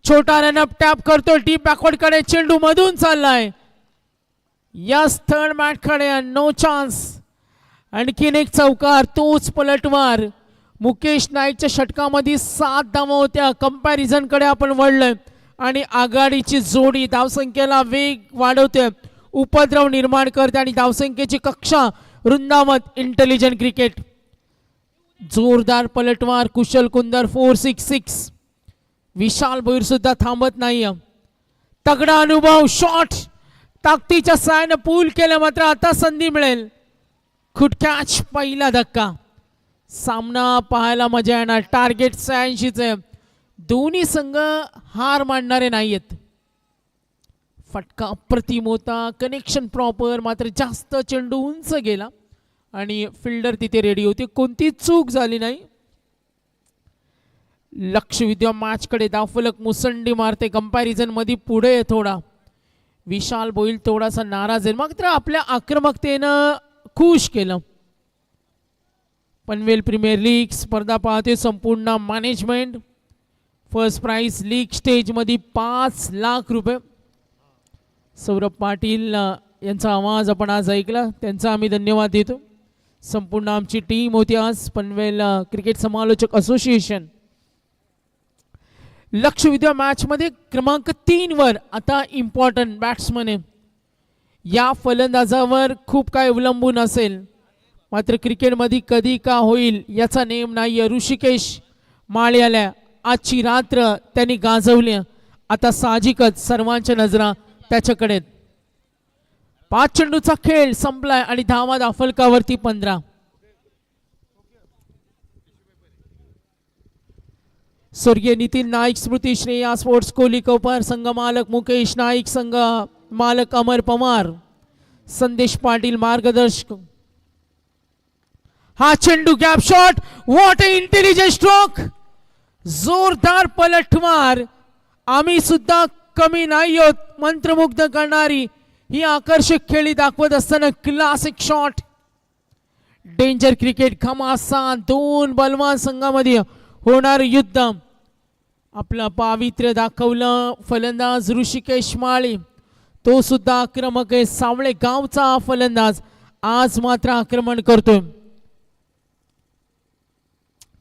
छोटा रनअप टॅप करतो डीप बॅकवर्ड कडे. चेंडू मधून चाललाय. यस, थर्ड मॅट कडे, नो चान्स. आणखीन एक चौकार, तोच पलटवार. मुकेश नाईकच्या षटकामध्ये 7 धावा होत्या. कंपॅरिझन कडे आपण वळलोय आणि आघाडीची जोडी धावसंख्येला वेग वाढवते, उपद्रव निर्माण करते आणि धावसंख्येची कक्षा रुंदावत. Intelligent cricket. जोरदार पलटवार कुशल कुंदर 4-6-6. विशाल भोईर सुद्धा थांबत नाही. तगडा अनुभव. शॉट ताकदीच्या साहाय्याने पूल केलं, मात्र आता संधी मिळेल. Good catch. पहिला धक्का. सामना पाहायला मजा येणार. टार्गेट 86. दोन्ही संघ हार मानणारे नाहीयेत. फटका अप्रतिम होता, कनेक्शन प्रॉपर, मात्र जास्त चेंडू उंच गेला आणि फिल्डर तिथे रेडी होते, कोणती चूक झाली नाही. लक्ष विद्या मॅचकडे. धावफलक मुसंडी मारते. कंपॅरिझन मध्ये पुढे थोडा. विशाल भोईर थोडासा नाराज आहे, मात्र आपल्या आक्रमकतेनं खुश केलं. पनवेल प्रीमियर लीग स्पर्धा पाहते संपूर्ण management first prize league stage मध्ये 5 लाख रुपये. सौरभ पाटील यांचा आवाज आपण आज ऐकला, त्यांचा आम्ही धन्यवाद देतो. संपूर्ण आमची टीम होती आज पनवेल क्रिकेट समालोचक असोसिएशन. लक्षवेधी मॅच मध्ये क्रमांक 3 वर आता इम्पॉर्टंट बॅट्समन आहे. या फलंदाजावर खूप काय अवलंबून असेल, मात्र क्रिकेटमध्ये कधी का होईल याचा नेम नाही. ऋषिकेश माळी आल्या, आजची रात्र त्यांनी गाजवली. आता साहजिकच सर्वांच्या नजरा त्याच्याकडे. 5 चेंडूचा खेळ संपलाय आणि धावा दाफलकावरती 15. स्वर्गीय नितीन नाईक स्मृती श्रेया स्पोर्ट्स कोहली कोपर संघ मालक मुकेश नाईक, संघ मालक अमर पवार, संदेश पाटील मार्गदर्शक. हा चेंडू gap shot, what a intelligent stroke, जोरदार पलटवार. आम्ही सुद्धा कमी नाही आहोत. मंत्रमुग्ध करणारी ही आकर्षक खेळी दाखवत असताना क्लासिक शॉट. डेंजर क्रिकेट घमासान 2 बलवान संघामध्ये होणार युद्ध. आपलं पावित्र्य दाखवलं फलंदाज ऋषिकेश माळी, तो सुद्धा आक्रमक आहे. सावळे गावचा फलंदाज आज मात्र आक्रमण करतोय.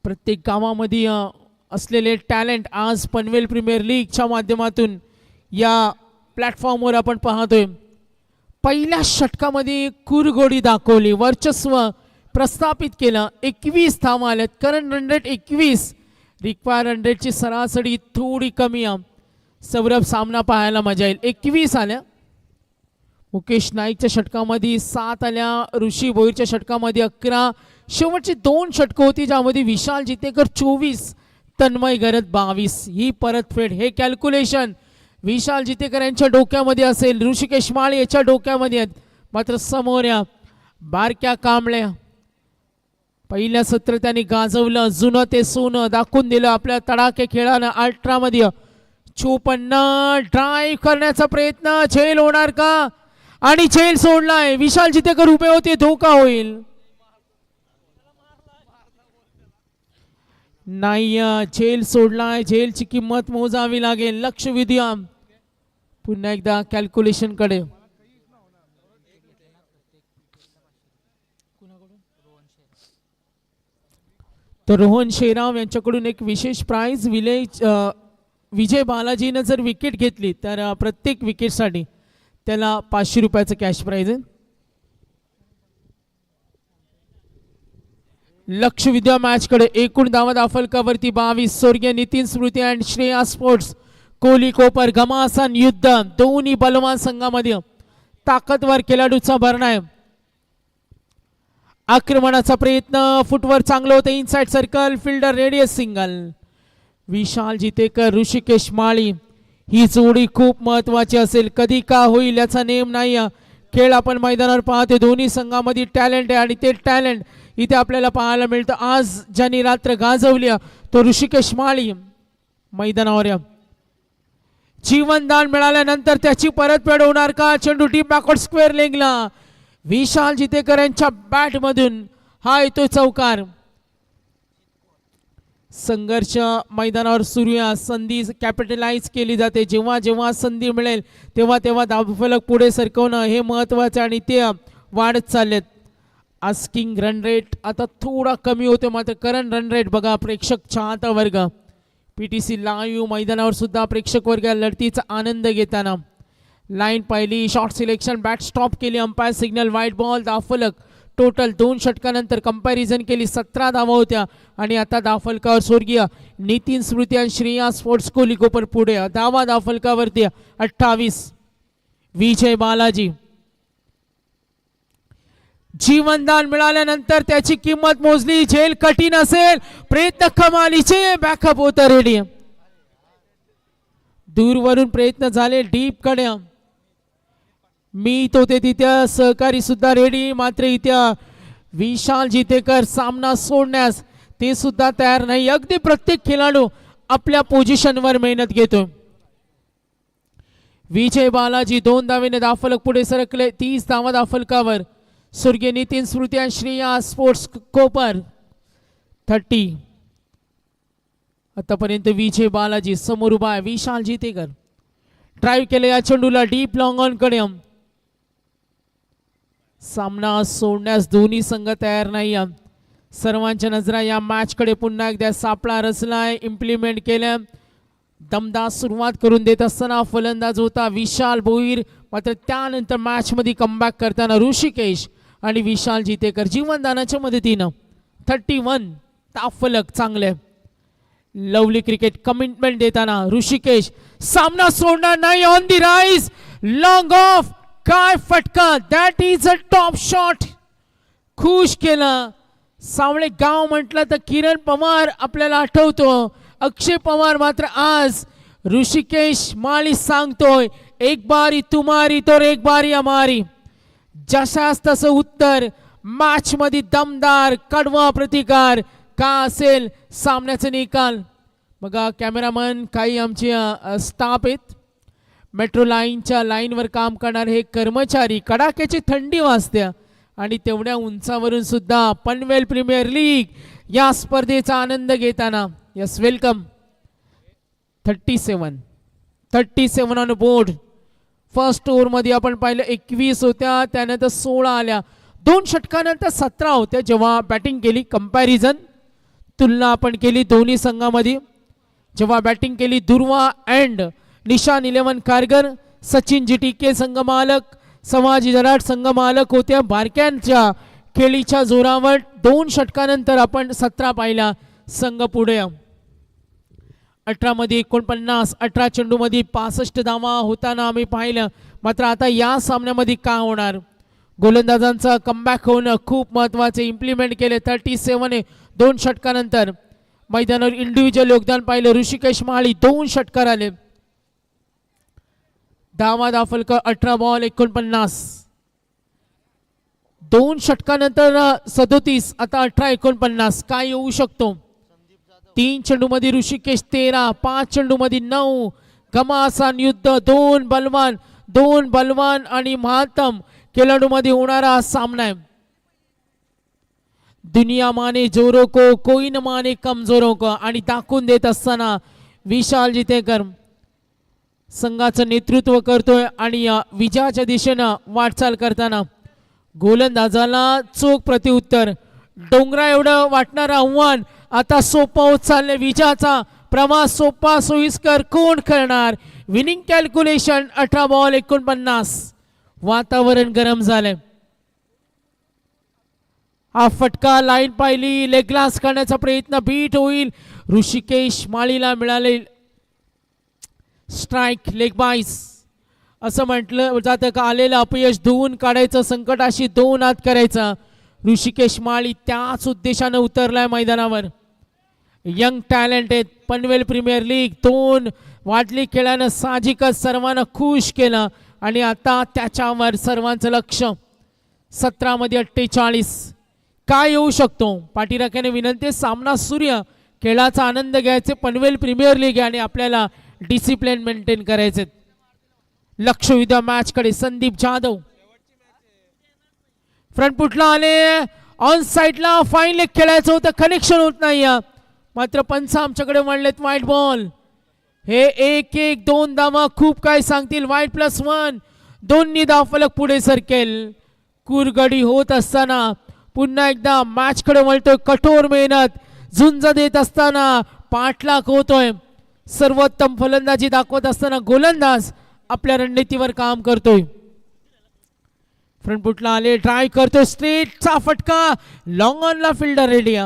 प्रत्येक गावामध्ये असलेले टॅलेंट आज पनवेल प्रीमियर लीगच्या माध्यमातून या प्लॅटफॉर्मवर आपण पाहतोय. पहिल्या षटकामध्ये कुरघोडी दाखवली, वर्चस्व प्रस्थापित केलं. 21 धावा आल्यात. Current run rate 21, require run रेटची सरासरी थोडी कमी आहे. सौरभ सामना पाहायला मजा येईल. 21 आल्या. मुकेश नाईकच्या षटकामध्ये 7 आल्या. ऋषी भोईरच्या षटकामध्ये 11. शेवटची 2 षटकं होती ज्यामध्ये विशाल जितेकर 24, तन्मय गरत 22. ही परतफेड, हे कॅल्क्युलेशन विशाल जितेकर यांच्या डोक्यामध्ये असेल, ऋषिकेश माळी याच्या डोक्यामध्ये आहेत. मात्र समोर या बारक्या कांबळ्या. पहिल्या सत्र त्यांनी गाजवलं, जुनं ते सोनं दाखवून दिलं आपल्या तडाखे खेळानं. अल्ट्रामध्ये 54 ड्राईव्ह करण्याचा प्रयत्न, झेल होणार का? आणि झेल सोडलाय. विशाल जितेकर उभे होते, धोका होईल. नाही, झेल सोडलाय. झेलची किंमत मोजावी लागेल. लक्ष विद्या पुन्हा एकदा कॅल्क्युलेशन कडे. तर रोहन शेराव यांच्याकडून एक विशेष प्राइज. विजय बालाजीनं जर विकेट घेतली तर प्रत्येक विकेटसाठी त्याला 500 रुपयाचं कॅश प्राइज आहे. लक्ष विद्या मॅच कडे. एकूण धावा दाफलकावरती 22. स्वर्गीय नितीन स्मृती अँड श्रेया स्पोर्ट्स कोहली कोपर घमासान युद्ध. दोन्ही बलवान संघामध्ये ताकदवर खेळाडूचा भरणा आहे. आक्रमणाचा प्रयत्न, फुटवर चांगलं होतं. Inside circle, fielder radius single. Vishal Jitekar Rushikesh Mali ही जोडी खूप महत्वाची असेल. कधी का होईल याचा नेम नाही. खेळ आपण मैदानावर पाहतो. दोन्ही संघामध्ये टॅलेंट आहे आणि ते टॅलेंट इथे आपल्याला पाहायला मिळतं. आज ज्यांनी रात्र गाजवली तो ऋषिकेश माळी मैदानावर. जीवनदान मिळाल्यानंतर त्याची परतफेड होणार का? चेंडू डीप बॅकवर्ड स्क्वेअर लेगला. विशाल जितेकर यांच्या बॅट मधून हा येतो चौकार. संघर्ष मैदानावर सुरू आहे. संधी कॅपिटलाइज केली जाते. जेव्हा जेव्हा संधी मिळेल तेव्हा तेव्हा धावफलक पुढे सरकवणं हे महत्वाचं आणि ते वाढत चाललेत. आस्किंग रन रेट आता थोडा कमी होतो, मात्र करंट रन रेट बघा. प्रेक्षक चाहता वर्ग पीटीसी लाईव्ह मैदानावर सुद्धा प्रेक्षक वर्ग लढतीचा आनंद घेताना. लाईन पाहिली, शॉर्ट सिलेक्शन, बॅट स्टॉप केली, अंपायर सिग्नल, व्हाईट बॉल, दाफलक. टोटल 2 षटकानंतर कंपॅरिझन केली, 17 धावा होत्या. आणि आता दाफलकावर स्वर्गीय नितीन स्मृती आणि श्रेया स्पोर्ट्स कोहली कोपर पुढे. धावा दाफलकावरती 28. विजय बालाजी. जीवनदान मिळाल्यानंतर त्याची किंमत मोजली. झेल कठीण असेल, प्रयत्न कमालीचे. बॅकअप होता रेडी. दूरवरून प्रयत्न झाले डीप कडे. मी तो ते तिथे सहकारी सुद्धा रेडी. मात्र इथे विशाल जितेकर सामना सोडण्यास ते सुद्धा तयार नाही. अगदी प्रत्येक खेळाडू आपल्या पोझिशनवर मेहनत घेतो. विजय बालाजी 2 धावेने दाफलक पुढे सरकले. 30 धावा दाफलकावर. स्वर्गीय नितीन स्मृती आणि श्रेया स्पोर्ट्स कोपर 30. आतापर्यंत विजय बालाजी समोर उभा आहे विशाल जितेकर. ड्राईव्ह केले या चेंडूला डीप लॉंग ऑन कडे. सामना सोडण्यास दोन्ही संघ तयार नाही. सर्वांच्या नजरा या मॅच कडे पुन्हा एकदा सापळा रचलाय. इम्प्लिमेंट केल्या. दमदार सुरुवात करून देत असताना फलंदाज होता विशाल भोईर. मात्र त्यानंतर मॅच मध्ये कमबॅक करताना ऋषिकेश आणि विशाल जितेकर जीवनदानाच्या मदतीनं 31 ताफलक चांगले. लवली क्रिकेट कमिटमेंट देताना ऋषिकेश सामना सोडणार नाही. On the rise long of. काय फटका. That is a top shot. खुश केला. सावळे गाव म्हटलं तर किरण पवार आपल्याला आठवतो. अक्षय पवार मात्र आज ऋषिकेश माळी सांगतोय एक बारी तुम्हारी तर एक बारी हमारी. जशास तसं उत्तर. मॅच मध्ये दमदार कडवा प्रतिकार. का असेल सामन्याचा निकाल. बघा कॅमेरामन काही आमचे स्टाफ आहेत. मेट्रो लाईनच्या लाईनवर काम करणारे हे कर्मचारी. कडाक्याची थंडी वाजते आणि तेवढ्या उंचावरून सुद्धा पनवेल प्रीमियर लीग या स्पर्धेचा आनंद घेताना. Yes welcome. 37 on board. First over मध्ये आपण पाहिलं 21 होत्या त्यानंतर 16 आल्या. 2 षटकानंतर 17 होत्या जेव्हा बॅटिंग केली. कंपॅरिझन तुलना आपण केली दोन्ही संघामध्ये. जेव्हा बॅटिंग केली दुर्वा अँड निशान 11 कारगर. सचिन जिटीके संघ मालक संभाजी जराट संघ मालक होत्या. बारक्यांच्या खेळीच्या जोरावर 2 षटकानंतर आपण 17 पाहिला. संघ पुढे 18 मध्ये 49. 18 चेंडू मध्ये 65 धावा होताना आम्ही पाहिलं. मात्र आता या सामन्यामध्ये काय होणार. गोलंदाजांचा कमबॅक होणं खूप महत्वाचे. इम्प्लिमेंट केले 37 2 षटकानंतर. मैदानावर इंडिव्हिज्युअल योगदान पाहिलं. ऋषिकेश महाळी 2 षटकार आले. धावा दाफलकर 18 बॉल 49. 2 षटकानंतर 37. आता 18 49 काय येऊ शकतो. 3 चेंडू मध्ये ऋषिकेश 13. 5 चेंडू मध्ये 9. घमासान युद्ध. 2 बलवान आणि महातम खेळाडू मध्ये होणारा सामना आहे. दुनिया माने जोरो को कोई न माने कमजोरों को. आणि दाखवून देत असताना विशाल जितेकर संघाचं नेतृत्व करतोय आणि विजयाच्या दिशेनं वाटचाल करताना गोलंदाजाला चोख प्रतिउत्तर. डोंगरा एवढं वाटणारं आव्हान आता सोपं होत चाललंय. विजयाचा प्रवास सोपा सोयीस्कर कोण करणार. Winning calculation 18 ball 49. वातावरण गरम झालंय. हा फटका लाईन पाहिली. लेग ग्लास करण्याचा प्रयत्न बीट होईल. ऋषिकेश माळीला मिळाले स्ट्राइक. लेग बाईस असं म्हटलं जातं का आलेलं अपयश धुवून काढायचं. संकटाशी 2 हात करायचा. ऋषिकेश माळी त्याच उद्देशानं उतरलाय मैदानावर. यंग टॅलेंट आहेत. पनवेल प्रीमियर लीग 2 वाढली खेळानं साहजिकच सर्वांना खुश केलं आणि आता त्याच्यावर सर्वांचं लक्ष. 17 मध्ये 48 काय येऊ शकतो. पाठीराख्याने विनंती. सामना सूर्य खेळाचा आनंद घ्यायचे. पनवेल प्रीमियर लीग आणि आपल्याला डिसिप्लिन मेंटेन करायचे. लक्ष विद्या मॅच कडे. संदीप जाधव फ्रंट फुटला आले. ऑन साइडला फाईन लेग खेळायचं होतं. कनेक्शन होत नाही. मात्र पंच आमच्याकडे म्हणलेत वाईट बॉल. हे 1-1 2 धावा खूप काय सांगतील. वाईट +1 दोन्ही धावफलक पुढे सरकेल. कुरगडी होत असताना पुन्हा एकदा मॅच कडे वळतोय. कठोर मेहनत झुंज देत असताना पाठलाग होतोय. सर्वोत्तम फलंदाजी दाखवत असताना गोलंदाज आपल्या रणनीतीवर काम करतोय. फ्रंट फुटला आले. ट्राय करतोय. स्ट्रेटचा फटका. लॉंग ऑनला फिल्डर रेडी.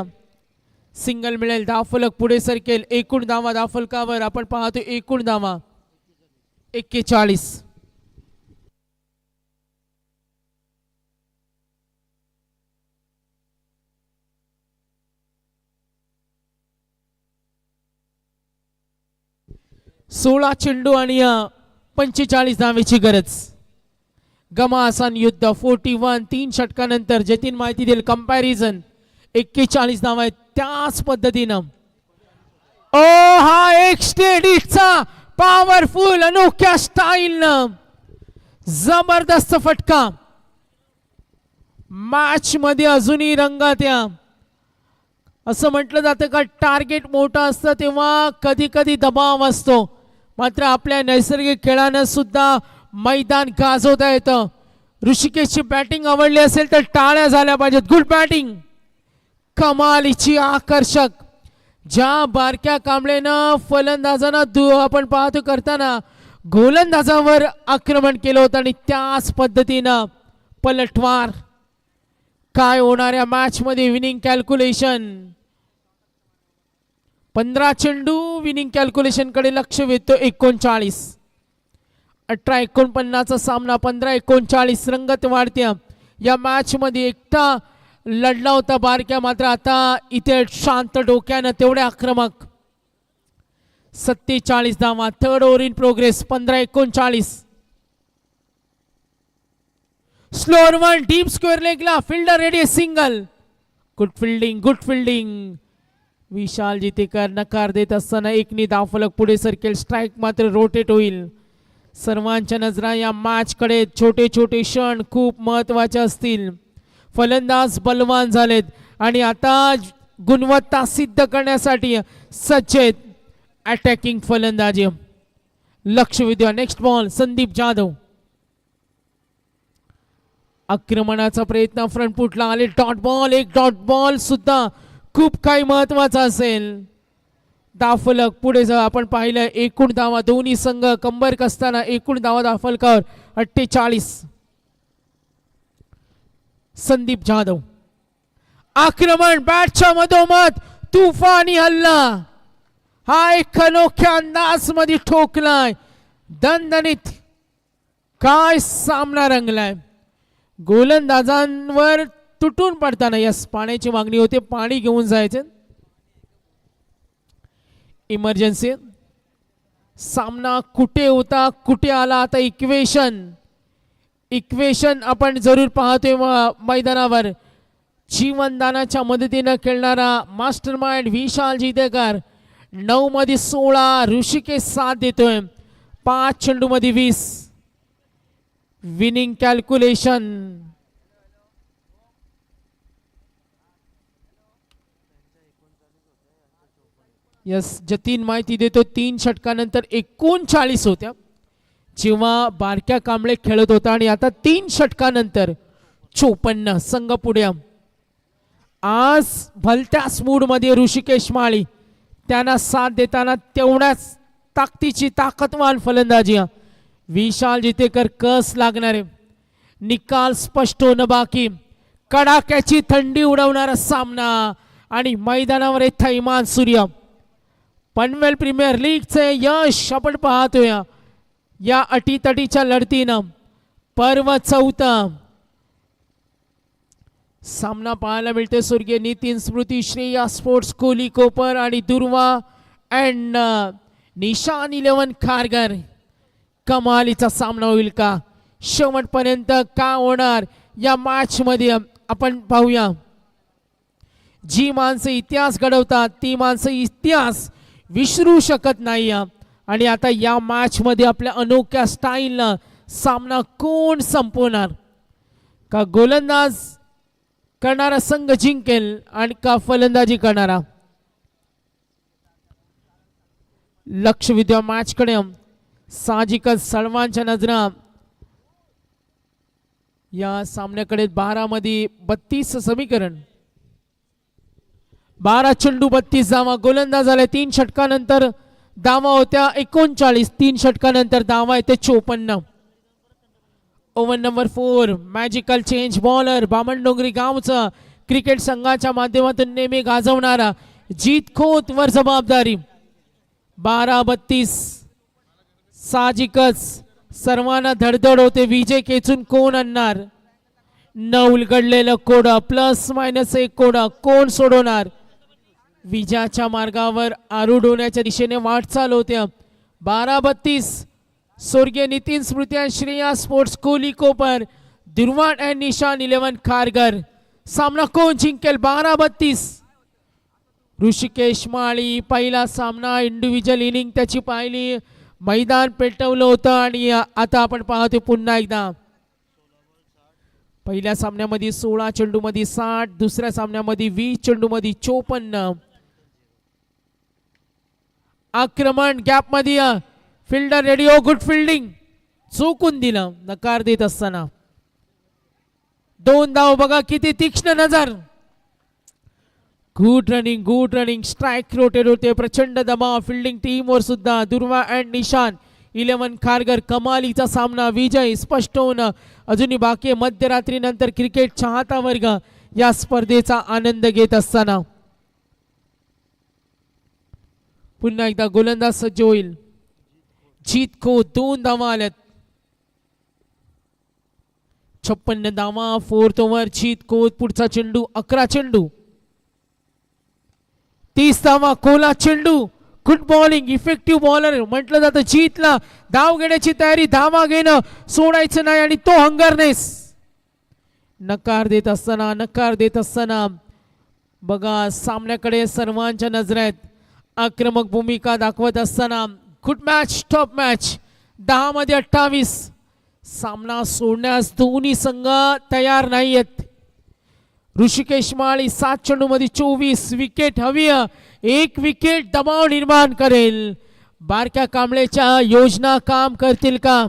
सिंगल मिळेल. धावफलक पुढे सरकेल. एकूण धावा धावफलकावर आपण पाहतो. एकूण धावा 41. सोळा चेंडू आणि 45 धावेची गरज. घमासान युद्ध 41. 3 षटकानंतर जतीन माहिती देईल. कंपॅरिझन 41 धावा आहेत. त्याच पद्धतीनं हा एक स्टेडीचा पॉवरफुल अनोख्या स्टाईलनं जबरदस्त फटका. मॅच मध्ये अजूनही रंगात या. असं म्हटलं जातं का टार्गेट मोठं असतं तेव्हा कधी कधी दबाव असतो, मात्र आपल्या नैसर्गिक खेळानं सुद्धा मैदान गाजवता येतं. ऋषिकेशची बॅटिंग आवडली असेल तर टाळ्या झाल्या पाहिजेत. गुड बॅटिंग, कमालीची आकर्षक. ज्या बारक्या कांबळेनं फलंदाजांना आपण पाहतो करताना गोलंदाजावर आक्रमण केलं होतं आणि त्याच पद्धतीनं पलटवार. काय होणाऱ्या मॅच मध्ये विनिंग कॅल्क्युलेशन. 15 चेंडू विनिंग कॅल्क्युलेशन कडे लक्ष वेधतो. 39 18-49 सामना. 15-39 रंगत वाढत्या. या मॅच मध्ये एकटा लढला होता बारक्या, मात्र आता इथे शांत डोक्यानं तेवढे आक्रमक. 47 धावा. Third over in progress. 15-39. Slower one deep square लेगला. Fielder ready. Single. Good fielding, good fielding. Vishal Jitekar नकार देत असताना एकनी धावफलक पुढे सरकेल. स्ट्राईक मात्र रोटेट होईल. सर्वांच्या नजरा या मॅच कडे. छोटे छोटे क्षण खूप महत्वाचे असतील. फलंदाज बलवान झालेत आणि आता गुणवत्ता सिद्ध करण्यासाठी सज्ज आहेत. अटॅकिंग फलंदाजी. लक्ष विद्या. Next ball Sandeep Jadhav. आक्रमणाचा प्रयत्न फ्रंट फुटला आले. Dot ball. एक डॉट बॉल सुद्धा खूप काही महत्वाचा असेल. धावफलक पुढे जा. आपण पाहिलं एकूण धावा दोन्ही संघ कंबर कसताना एकूण धावा धावफलकावर 48. संदीप जाधव. आक्रमण बॅटच्या मधोमध तुफानी हल्ला. हा एक अनोख्या अंदाज मध्ये ठोकलाय. दणदणीत काय सामना रंगलाय. गोलंदाजांवर तुटून पडताना यस पाण्याची मागणी होते. पाणी घेऊन जायचे. इमर्जन्सी. सामना कुठे होता कुठे आला. आता इक्वेशन आपण जरूर पाहतोय मैदानावर. जीवनदानाच्या मदतीनं खेळणारा मास्टर माइंड विशाल जितेकर. 9 मध्ये 16. ऋषिकेश 7 देतोय. 5 चेंडू मध्ये 20. Winning calculation. यस जतीन माहिती देतो. 3 षटकानंतर 39 होत्या जेव्हा बारक्या कांबळे खेळत होता आणि आता 3 षटकानंतर 54. संघ पुढे. आज भलत्याच मूड मध्ये ऋषिकेश माळी. त्यांना साथ देताना तेवढ्याच ताकदीची ताकदवान फलंदाजी. विशाल जितेकर कस लागणारे. निकाल स्पष्ट होणं बाकी. कडाक्याची थंडी उडवणारा सामना आणि मैदानावर एक थैमान सूर्य. पनवेल प्रीमियर लीगचे यश आपण पाहतोय या अटीतटीच्या लढतीनं. पर्व 4. सामना पाहायला मिळते. स्वर्गीय नितीन स्मृती श्रेया स्पोर्ट्स कोहली कोपर आणि दुर्वा अँड निशान 11 खारघर. कमालीचा सामना होईल का. शेवटपर्यंत का होणार या मॅच मध्ये आपण पाहूया. जी माणसं इतिहास घडवतात ती माणसं इतिहास विसरू शकत नाही. आणि आता या मॅच मध्ये आपल्या अनोख्या स्टाईलनं सामना कोण संपवणार. का गोलंदाज करणारा संघ जिंकेल आणि का फलंदाजी करणारा. लक्ष विद्या मॅच कडे. साहजिकच सर्वांच्या नजरा या सामन्याकडे. 12 मध्ये 32 समीकरण. 12 चेंडू 32 धावा. गोलंदाज आले. 3 षटकानंतर धावा होत्या 39. 3 षटकानंतर धावा येते 54. Over number 4. Magical change bowler Bamandongri गावचा क्रिकेट संघाच्या माध्यमातून नेहमी गाजवणारा जीत खोत वर जबाबदारी. 12-32. साहजिकच सर्वांना धडधड होते. विजय खेचून कोण आणणार. न उलगडलेलं कोडं ±1 कोडं कोण सोडवणार. विजयाच्या मार्गावर आरूढ होण्याच्या दिशेने वाटचाल होत्या. 12-32. स्वर्गीय नितीन स्मृती आणि श्रेया स्पोर्ट्स कोहली कोपर. दुर्वाण अँड निशान 11 खारघर. सामना कोण जिंकेल. 12-32. ऋषिकेश माळी. पहिला सामना इंडिव्हिज्युअल इनिंग त्याची पाहिली. मैदान पेटवलं होतं आणि आता आपण पाहतो पुन्हा एकदा पहिल्या सामन्यामध्ये 16 चेंडूमध्ये 60, दुसऱ्या सामन्यामध्ये 20 चेंडूमध्ये 54. आक्रमण गॅप मध्ये फिल्डर रेडिओ गुड फिल्डिंग चुकून दिलं नकार देत असताना 2 धाव बघा किती तीक्ष्ण नजर. गुड रनिंग स्ट्राइक रोटेट होते प्रचंड दबाव फिल्डिंग टीम वर सुद्धा. दुर्वा अँड निशान 11 खारघर कमालीचा सामना विजय स्पष्ट होणं अजूनही बाकी. मध्यरात्री नंतर क्रिकेट चाहता वर्ग या स्पर्धेचा आनंद घेत असताना पुन्हा एकदा गोलंदाज सज्ज होईल. जीत को 2 धावा आल्यात. 56 धावा 4th ओव्हर. जीत को पुढचा चेंडू 11 चेंडू 30 धावा. कोला चेंडू गुड बॉलिंग इफेक्टिव्ह बॉलर म्हटलं जातं. जीतला धाव घेण्याची तयारी धावा घेणं सोडायचं नाही आणि तो हंगरनेस. नकार देत असताना बघा सामन्याकडे सर्वांच्या नजर आहेत. आक्रमक भूमिका दाखवत असताना गुड मॅच टॉप मॅच 10 मध्ये 28. सामना सोडण्यास दोन्ही संघ तयार नाही आहेत. ऋषिकेश माळी 7 चेंडू मध्ये 24. विकेट हवी. 1 विकेट दबाव निर्माण करेल. बारक्या कांबळेच्या योजना काम करतील का?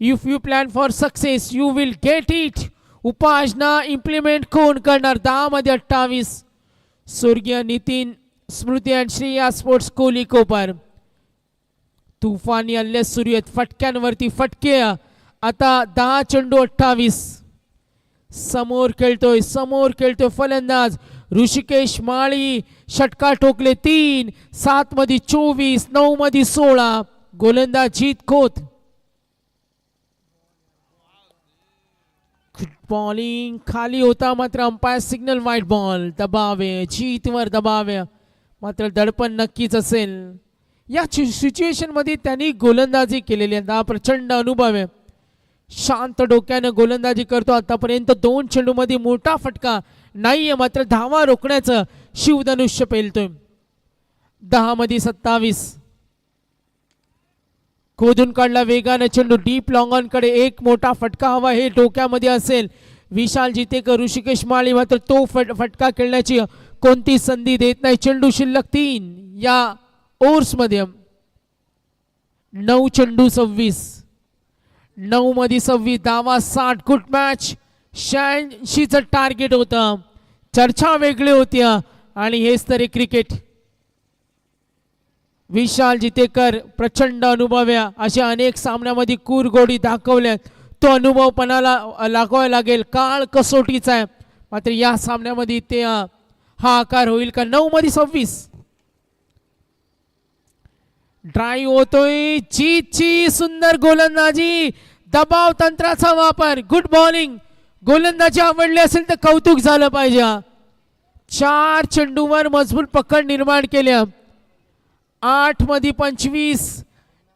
If you plan for success you will get it. उपाययोजना इम्प्लिमेंट कोण करणार? 10 मध्ये 28. स्वर्गीय नितीन स्मृती अँड श्रेया स्पोर्ट्स कोहली कोपर. तुफानी हल्ले सुरू आहेत फटक्यांवरती फटके. आता 10 चेंडू 28. समोर खेळतोय फलंदाज ऋषिकेश माळी. षटकार ठोकले 3. 7 मध्ये 24. 9 मध्ये 16. गोलंदाज जीत खोत. गुड बॉलिंग खाली होता मात्र अंपायर सिग्नल व्हाईट बॉल. दबाव आहे जीतवर दबाव आहे मात्र दडपण नक्कीच असेल. या सिच्युएशन मध्ये त्यांनी गोलंदाजी केलेली आहे. प्रचंड अनुभव आहे. शांत डोक्यानं गोलंदाजी करतो. आतापर्यंत 2 चेंडू मध्ये मोठा फटका नाहीये मात्र धावा रोखण्याचं शिवधनुष्य पेलतोय. 10 मध्ये 27. खोदून काढला वेगाने चेंडू डीप लॉंग ऑन कडे. 1 मोठा फटका हवा हे डोक्यामध्ये असेल. विशाल जितेकर ऋषिकेश माळी मात्र तो फटका खेळण्याची कोणती संधी देत नाही. चेंडू शिल्लक 3 या ओव्हर्स मध्ये. 9 चेंडू 26. 9 मध्ये 26 धावा 60. गुड मॅच 86चं टार्गेट होतं. चर्चा वेगळी होती आणि हेच तरी क्रिकेट. विशाल जितेकर प्रचंड अनुभव आहे. अशा अनेक सामन्यामध्ये कुरगोडी दाखवल्या. तो अनुभव पणाला लागावा लागेल. काळ कसोटीचा आहे मात्र या सामन्यामध्ये ते हा आकार होईल का? 9 मध्ये 26. ड्राईव्ह होतोय. जीतची सुंदर गोलंदाजी. दबाव तंत्राचा वापर. Good bowling. गोलंदाजी आवडली असेल तर कौतुक झालं पाहिजे. 4 चेंडूवर मजबूत पकड निर्माण केल्या. 8 मध्ये 25.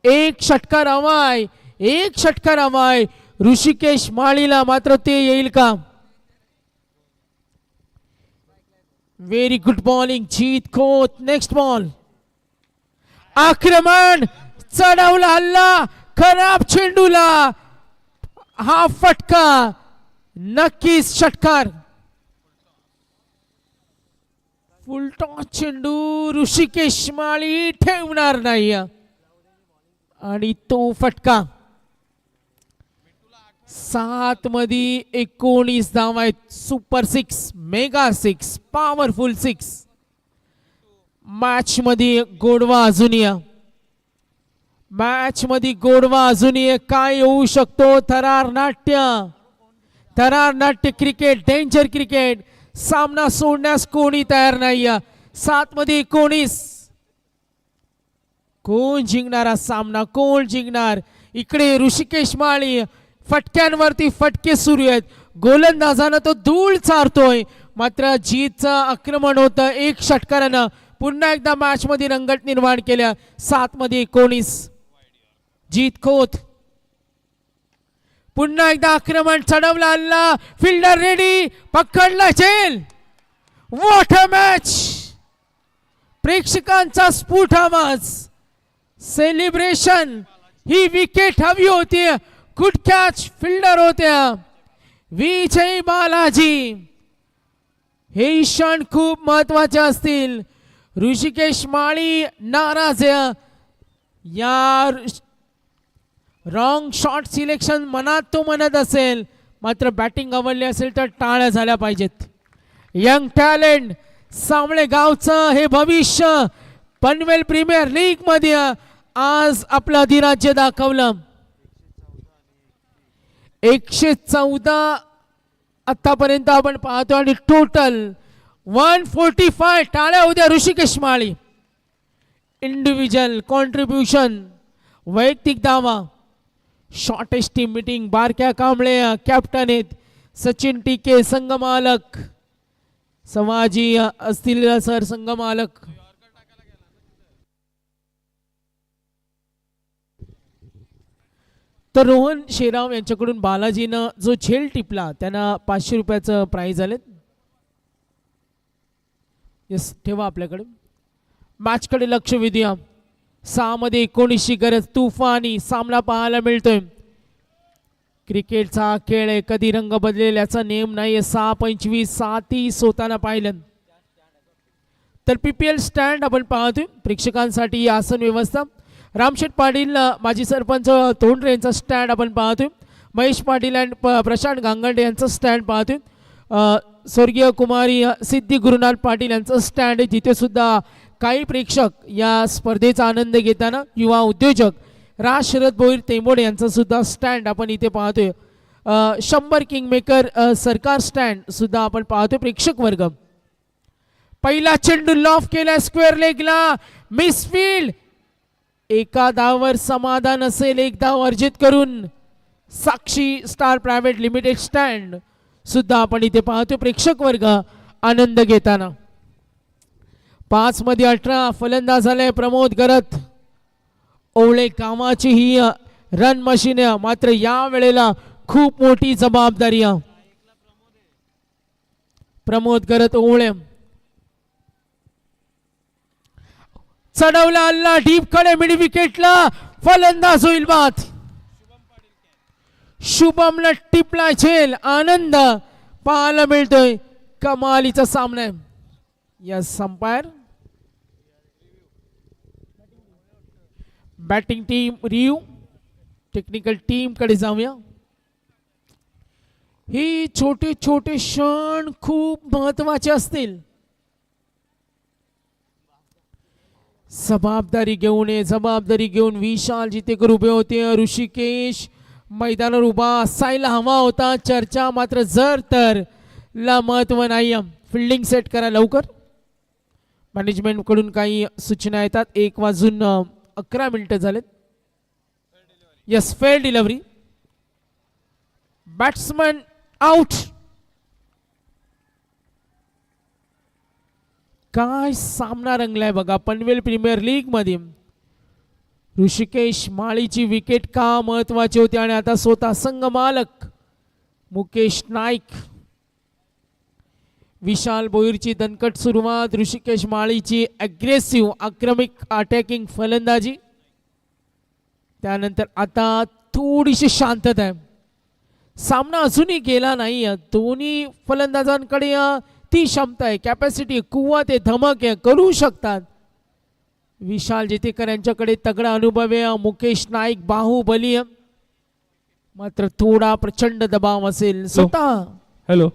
1 षटकार हवाय. ऋषिकेश माळीला मात्र ते येईल का? Very good bowling Jeet Khot. Next ball. आक्रमण चढवला हल्ला खराब चेंडूला. हा फटका नक्कीच षटकार. फुलटॉस चेंडू ऋषिकेश माळी ठेवणार नाही आणि तो फटका. 7 मध्ये 19 धावा आहेत. Super 6 mega 6 powerful 6. मॅच मध्ये गोडवा अजूनही काय येऊ शकतो? थरार नाट्य क्रिकेट डेंजर क्रिकेट. सामना सोडण्यास कोणी तयार नाही. 7 मध्ये 19. कोण जिंकणार सामना? कोण जिंकणार? इकडे ऋषिकेश माळी फटक्यांवरती फटके सुरू आहेत. गोलंदाजानं तो धूळ चारतोय मात्र जीतचं आक्रमण होतं 1 षटकारानं. पुन्हा एकदा मॅच मध्ये रंगत निर्माण केल्या. 7 मध्ये 19. जीत खोत. पुन्हा एकदा आक्रमण चढवला हल्ला. Fielder ready. पकडला झेल. What a match. प्रेक्षकांचा स्फुट आवाज. सेलिब्रेशन. ही विकेट हवी होती. गुड कॅच फिल्डर होत्या. विजय बालाजी. हे क्षण खूप महत्वाचे असतील. ऋषिकेश माळी नाराज या रॉंग शॉट सिलेक्शन मनात तो म्हणत असेल, मात्र बॅटिंग आवडली असेल तर टाळ्या झाल्या पाहिजेत. यंग टॅलेंट सामळे गावचं हे भविष्य पनवेल प्रीमियर लीग मध्ये आज आपलं अधिराज्य दाखवलं. 114 आतापर्यंत आपण पाहतो आणि टोटल 145 टाळ्या उद्या ऋषिकेश माळी. इंडिव्हिज्युअल कॉन्ट्रीब्युशन वैयक्तिक धावा. शॉर्टेस्ट टीम मीटिंग बारक्या कांबळे कॅप्टन आहेत. सचिन टीके संघमालक. समाजी असतील सर संघमालक. तर रोहन शेराव यांच्याकडून बालाजीनं जो झेल टिपला त्यांना 500 रुपयाचं प्राइज आले. यस ठेवा आपल्याकडे. मॅचकडे लक्ष वेधूया. 6 मध्ये 19ची गरज तुफानी सामना पाहायला मिळतोय. क्रिकेटचा खेळ आहे, कधी रंग बदलेल याचा नेम नाही. 6-25 6-30 होताना पाहिलं. तर PPL स्टँड आपण पाहतोय. प्रेक्षकांसाठी ही आसन व्यवस्था. रामशेठ पाटील माजी सरपंच तोंडरे यांचा स्टँड आपण पाहतोय. महेश पाटील अँड प्रशांत गांगंडे यांचा स्टँड पाहतोय. स्वर्गीय कुमारी सिद्धी गुरुनाथ पाटील यांचं स्टँड आहे, जिथे सुद्धा काही प्रेक्षक या स्पर्धेचा आनंद घेताना युवा उद्योजक राज शरद भोईर तेंबोडे यांचा सुद्धा स्टँड आपण इथे पाहतोय. 100 किंगमेकर सरकार स्टँड सुद्धा आपण पाहतोय. प्रेक्षक वर्ग. पहिला चेंडू लॉफ केला स्क्वेअर लेगला, मिसफील्ड. एका धावावर समाधान असेल, एक धाव अर्जित करून साक्षी स्टार प्रायव्हेट लिमिटेड स्टँड सुद्धा आपण इथे पाहतोय. प्रेक्षक वर्ग आनंद घेताना. 5 मध्ये 18 फलंदाज झाले प्रमोद गरत. ओवळे कामाची ही रन मशीन आहे, मात्र या वेळेला खूप मोठी जबाबदारी. प्रमोद गरत ओवळे. चढवला अल्ला डीप कडे मिड विकेटला फलंदाज होईल बाद. शुभमला टिपला झेल. आनंद पाहायला मिळतोय. कमालीचा सामना आहे. Yes umpire. Batting team review. Technical team कडे जाऊया. ही छोटे छोटे क्षण खूप महत्वाचे असतील. जबाबदारी घेऊन विशाल जितेकर उभे होते. ऋषिकेश मैदानावर उभा असायला हवा होता. चर्चा मात्र जर तर ला महत्व नाही. फिल्डिंग सेट करा लवकर. मॅनेजमेंट कडून काही सूचना येतात. 1:11 झालेत. Yes fair delivery. Batsman out. काय सामना रंगलाय बघा पनवेल प्रीमियर लीग मध्ये. ऋषिकेश माळीची विकेट का महत्वाची होती आणि आता स्वतः संघ मालक मुकेश नाईक. विशाल भोईरची दणकट सुरुवात. ऋषिकेश माळीची अग्रेसिव्ह आक्रमक अटॅकिंग फलंदाजी. त्यानंतर आता थोडीशी शांतता आहे. सामना अजूनही गेला नाही. दोन्ही फलंदाजांकडे ती क्षमता आहे, कॅपॅसिटी, कुवत आहे, धमक आहे, करू शकतात. विशाल जेतेकर यांच्याकडे तगडा अनुभव आहे. मुकेश नाईक बाहुबली. मात्र थोडा प्रचंड दबाव असेल स्वतः. हॅलो.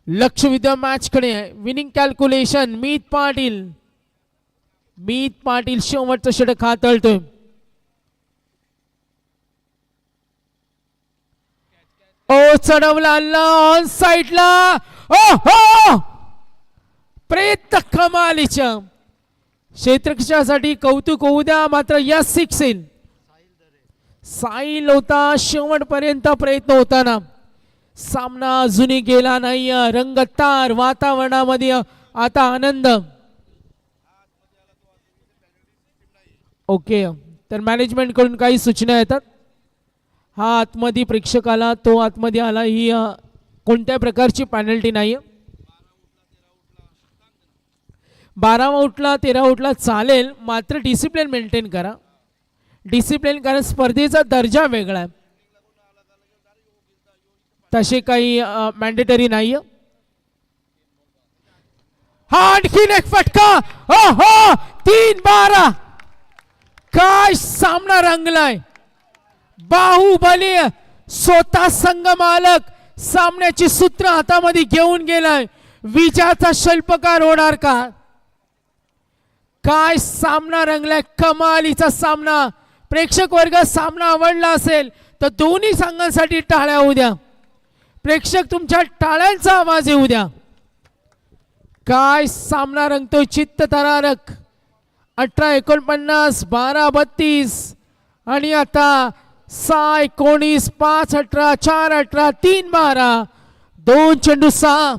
लक्ष विद्या मॅच कडे. विनिंग कॅल्क्युलेशन मीत पाटील शेवटचं षटक हाताळतोय. ओ चढवला ऑन साइडला. ओ प्रयत्न कमालीच्या. क्षेत्ररक्षणासाठी कौतुक होऊ द्या, मात्र या 6 येईल. साईल होता शेवटपर्यंत प्रयत्न होताना. सामना अजूनही गेला नाही. रंगतदार वातावरणामध्ये आता आनंद. ओके. तर मॅनेजमेंट कडून काही सूचना येतात. हा आतमध्ये प्रेक्षकाला तो आतमध्ये आला ही कोणत्या प्रकारची पेनल्टी नाही. 12 आउटला 13 आउटला चालेल, मात्र डिसिप्लिन मेंटेन करा. डिसिप्लिन कारण स्पर्धेचा दर्जा वेगळा आहे. तसे काही मॅन्डेटरी नाही. हा आणखीन एक फटका. ओहो 3-12. काय सामना रंगलाय. बाहुबली स्वतः संघ मालक सामन्याची सूत्र हातामध्ये घेऊन गेलाय. विजयाचा शिल्पकार होणार का. काय सामना रंगलाय. कमालीचा सामना. प्रेक्षक वर्ग सामना आवडला असेल तर दोन्ही संघांसाठी टाळ्या होऊ द्या. प्रेक्षक तुमच्या टाळ्यांचा आवाज येऊ द्या. काय सामना रंगतोय. चित्त थरारक. 18-49 12-32 आणि आता 6-19 5-18 4-18 3-12 2 चेंडू 6.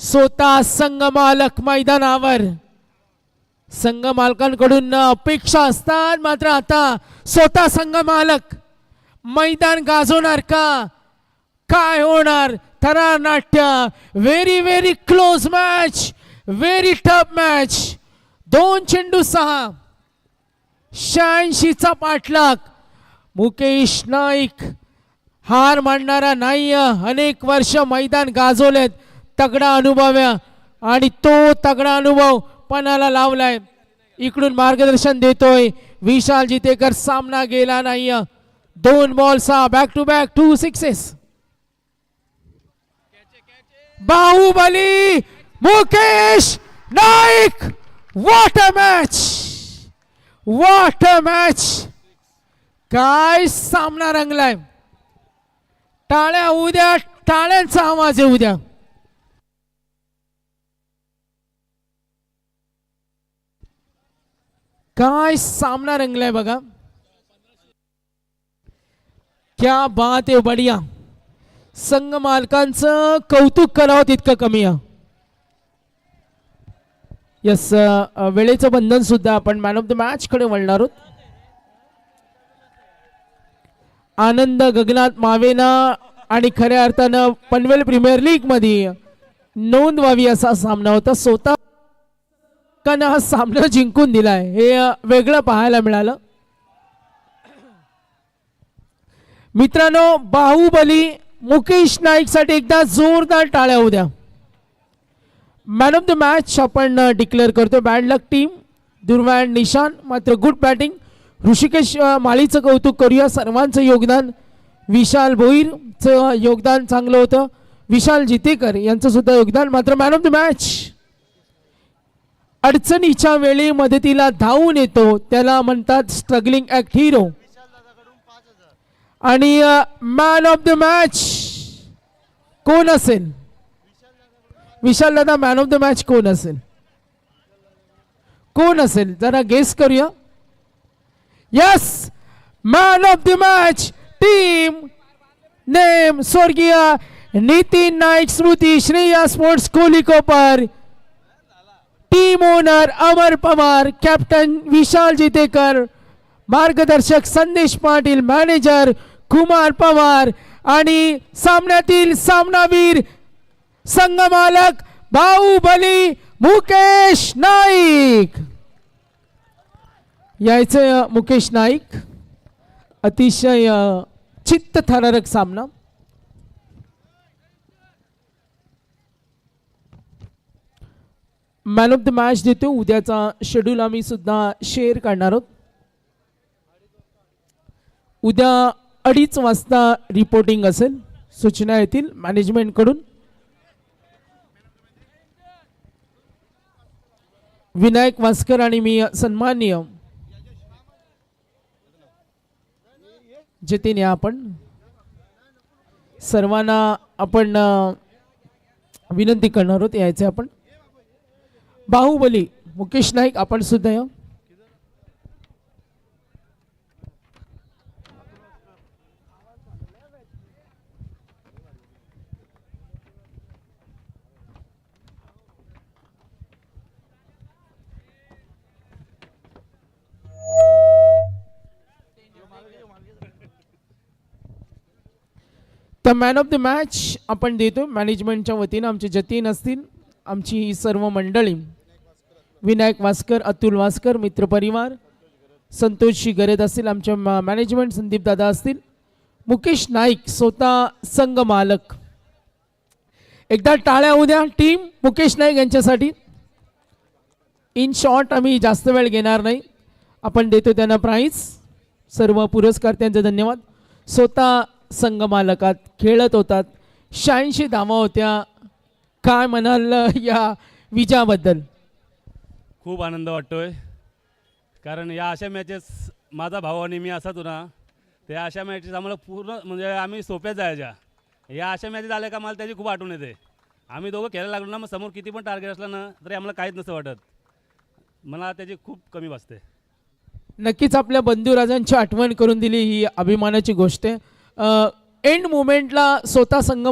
स्वतः संघ मालक मैदानावर. संघ मालकांकडून अपेक्षा असतात, मात्र आता स्वतः संघ मालक मैदान गाजवणार का. काय होणार. थरार नाट्य. Very very close match. Very tough match. 2 चेंडू 6. 86चा पाठलाग. मुकेश नाईक हार मानणारा नाही. अनेक वर्ष मैदान गाजवलेत. तगडा अनुभव आणि तो तगडा अनुभव पणाला लावलाय. इकडून मार्गदर्शन देतोय विशाल जितेकर. सामना गेला नाही. 2 ball 6. Back to back 2 sixes. Baahubali Mukesh Naik. What a match. What a match. काय सामना रंगलाय. टाळ्या होऊ द्या. टाळ्यांचा आवाज येऊ द्या. काय सामना रंगलाय बघा. क्या बात आहे. बढिया. संघ मालकांचं कौतुक करावं तितकं कमी आहे. यस वेळेचं बंधन सुद्धा. आपण मॅन ऑफ द मॅच कडे वळणार आहोत. आनंद गगनात मावेना आणि खऱ्या अर्थानं पनवेल प्रीमियर लीग मध्ये नोंद व्हावी असा सामना होता. स्वतः हा सामना जिंकून दिलाय. हे वेगळं पाहायला मिळालं. मित्रांनो बाहुबली मुकेश नाईक साठी एकदा जोरदार टाळ्या होऊ द्या. मॅन ऑफ द मॅच आपण डिक्लेअर करतो. बॅड लक टीम दुर्वान निशान. मात्र गुड बॅटिंग ऋषिकेश माळीचं कौतुक करूया. सर्वांचं योगदान. विशाल भोईरचं योगदान चांगलं होतं. विशाल जितेकर यांचं सुद्धा योगदान. मात्र मॅन ऑफ द मॅच अडचणीच्या वेळी मदतीला धावून येतो त्याला म्हणतात स्ट्रगलिंग ऍक्ट हिरो. आणि मॅन ऑफ द मॅच कोण असेल. विशाल दादा मॅन ऑफ द मॅच कोण असेल. कोण असेल जरा गेस करूया. Yes man of the match team name स्वर्गीय नितीन नाईक स्मृती श्रेया स्पोर्ट्स कोहली कोपर. टीम ओनर अमर पवार. कॅप्टन विशाल जितेकर. मार्गदर्शक संदेश पाटील. मॅनेजर कुमार पवार. आणि सामन्यातील सामनावीर संघ मालक बाहुबली मुकेश नाईक. यायचे मुकेश नाईक. अतिशय चित्त थरारक सामना. मॅन ऑफ द मॅच देतो. उद्याचा शेड्यूल आम्ही सुद्धा शेअर करणार आहोत. उद्या 2:30 वाजता रिपोर्टिंग असेल. सूचना येतील मॅनेजमेंट कडून. विनायक वास्कर आणि मी सन्माननीय जतीन या आपण सर्वांना आपण विनंती करणार आहोत यायचे. आपण बाहुबली मुकेश नाईक आपण सुद्धा या. तर मॅन ऑफ द मॅच आपण देतो मॅनेजमेंटच्या वतीनं. आमचे जतीन असतील आमची ही सर्व मंडळी, विनायक वास्कर, अतुल वास्कर, मित्रपरिवार, संतोषजी गरेद असतील, आमच्या मॅनेजमेंट संदीप दादा असतील, मुकेश नाईक स्वतः संघ मालक. एकदा टाळ्या उद्या टीम मुकेश नाईक यांच्यासाठी. इन शॉर्ट आम्ही जास्त वेळ घेणार नाही, आपण देतो त्यांना प्राईज. सर्व पुरस्कार त्यांचे धन्यवाद. स्वतः संघ मालकात खेळत होतात, 86 धावा होत्या. काय म्हणाल या विजयाबद्दल? खूप आनंद वाटतोय, कारण या अशा मॅचेस माझा भाऊ आणि मी असाच ना, त्या अशा मॅचेस आम्हाला पूर्ण म्हणजे आम्ही सोप्याच जायच्या. या अशा मॅचेस आल्या का मला त्याची खूप आठवण येते. आम्ही दोघं खेळायला लागलो ना, मग समोर किती पण टार्गेट असला ना तरी आम्हाला काहीच नसतं वाटत. मला त्याची खूप कमी वाटते. नक्कीच आपल्या बंधुराजांची आठवण करून दिली ही अभिमानाची गोष्ट आहे. एंड मोमेंटला स्वतः संघ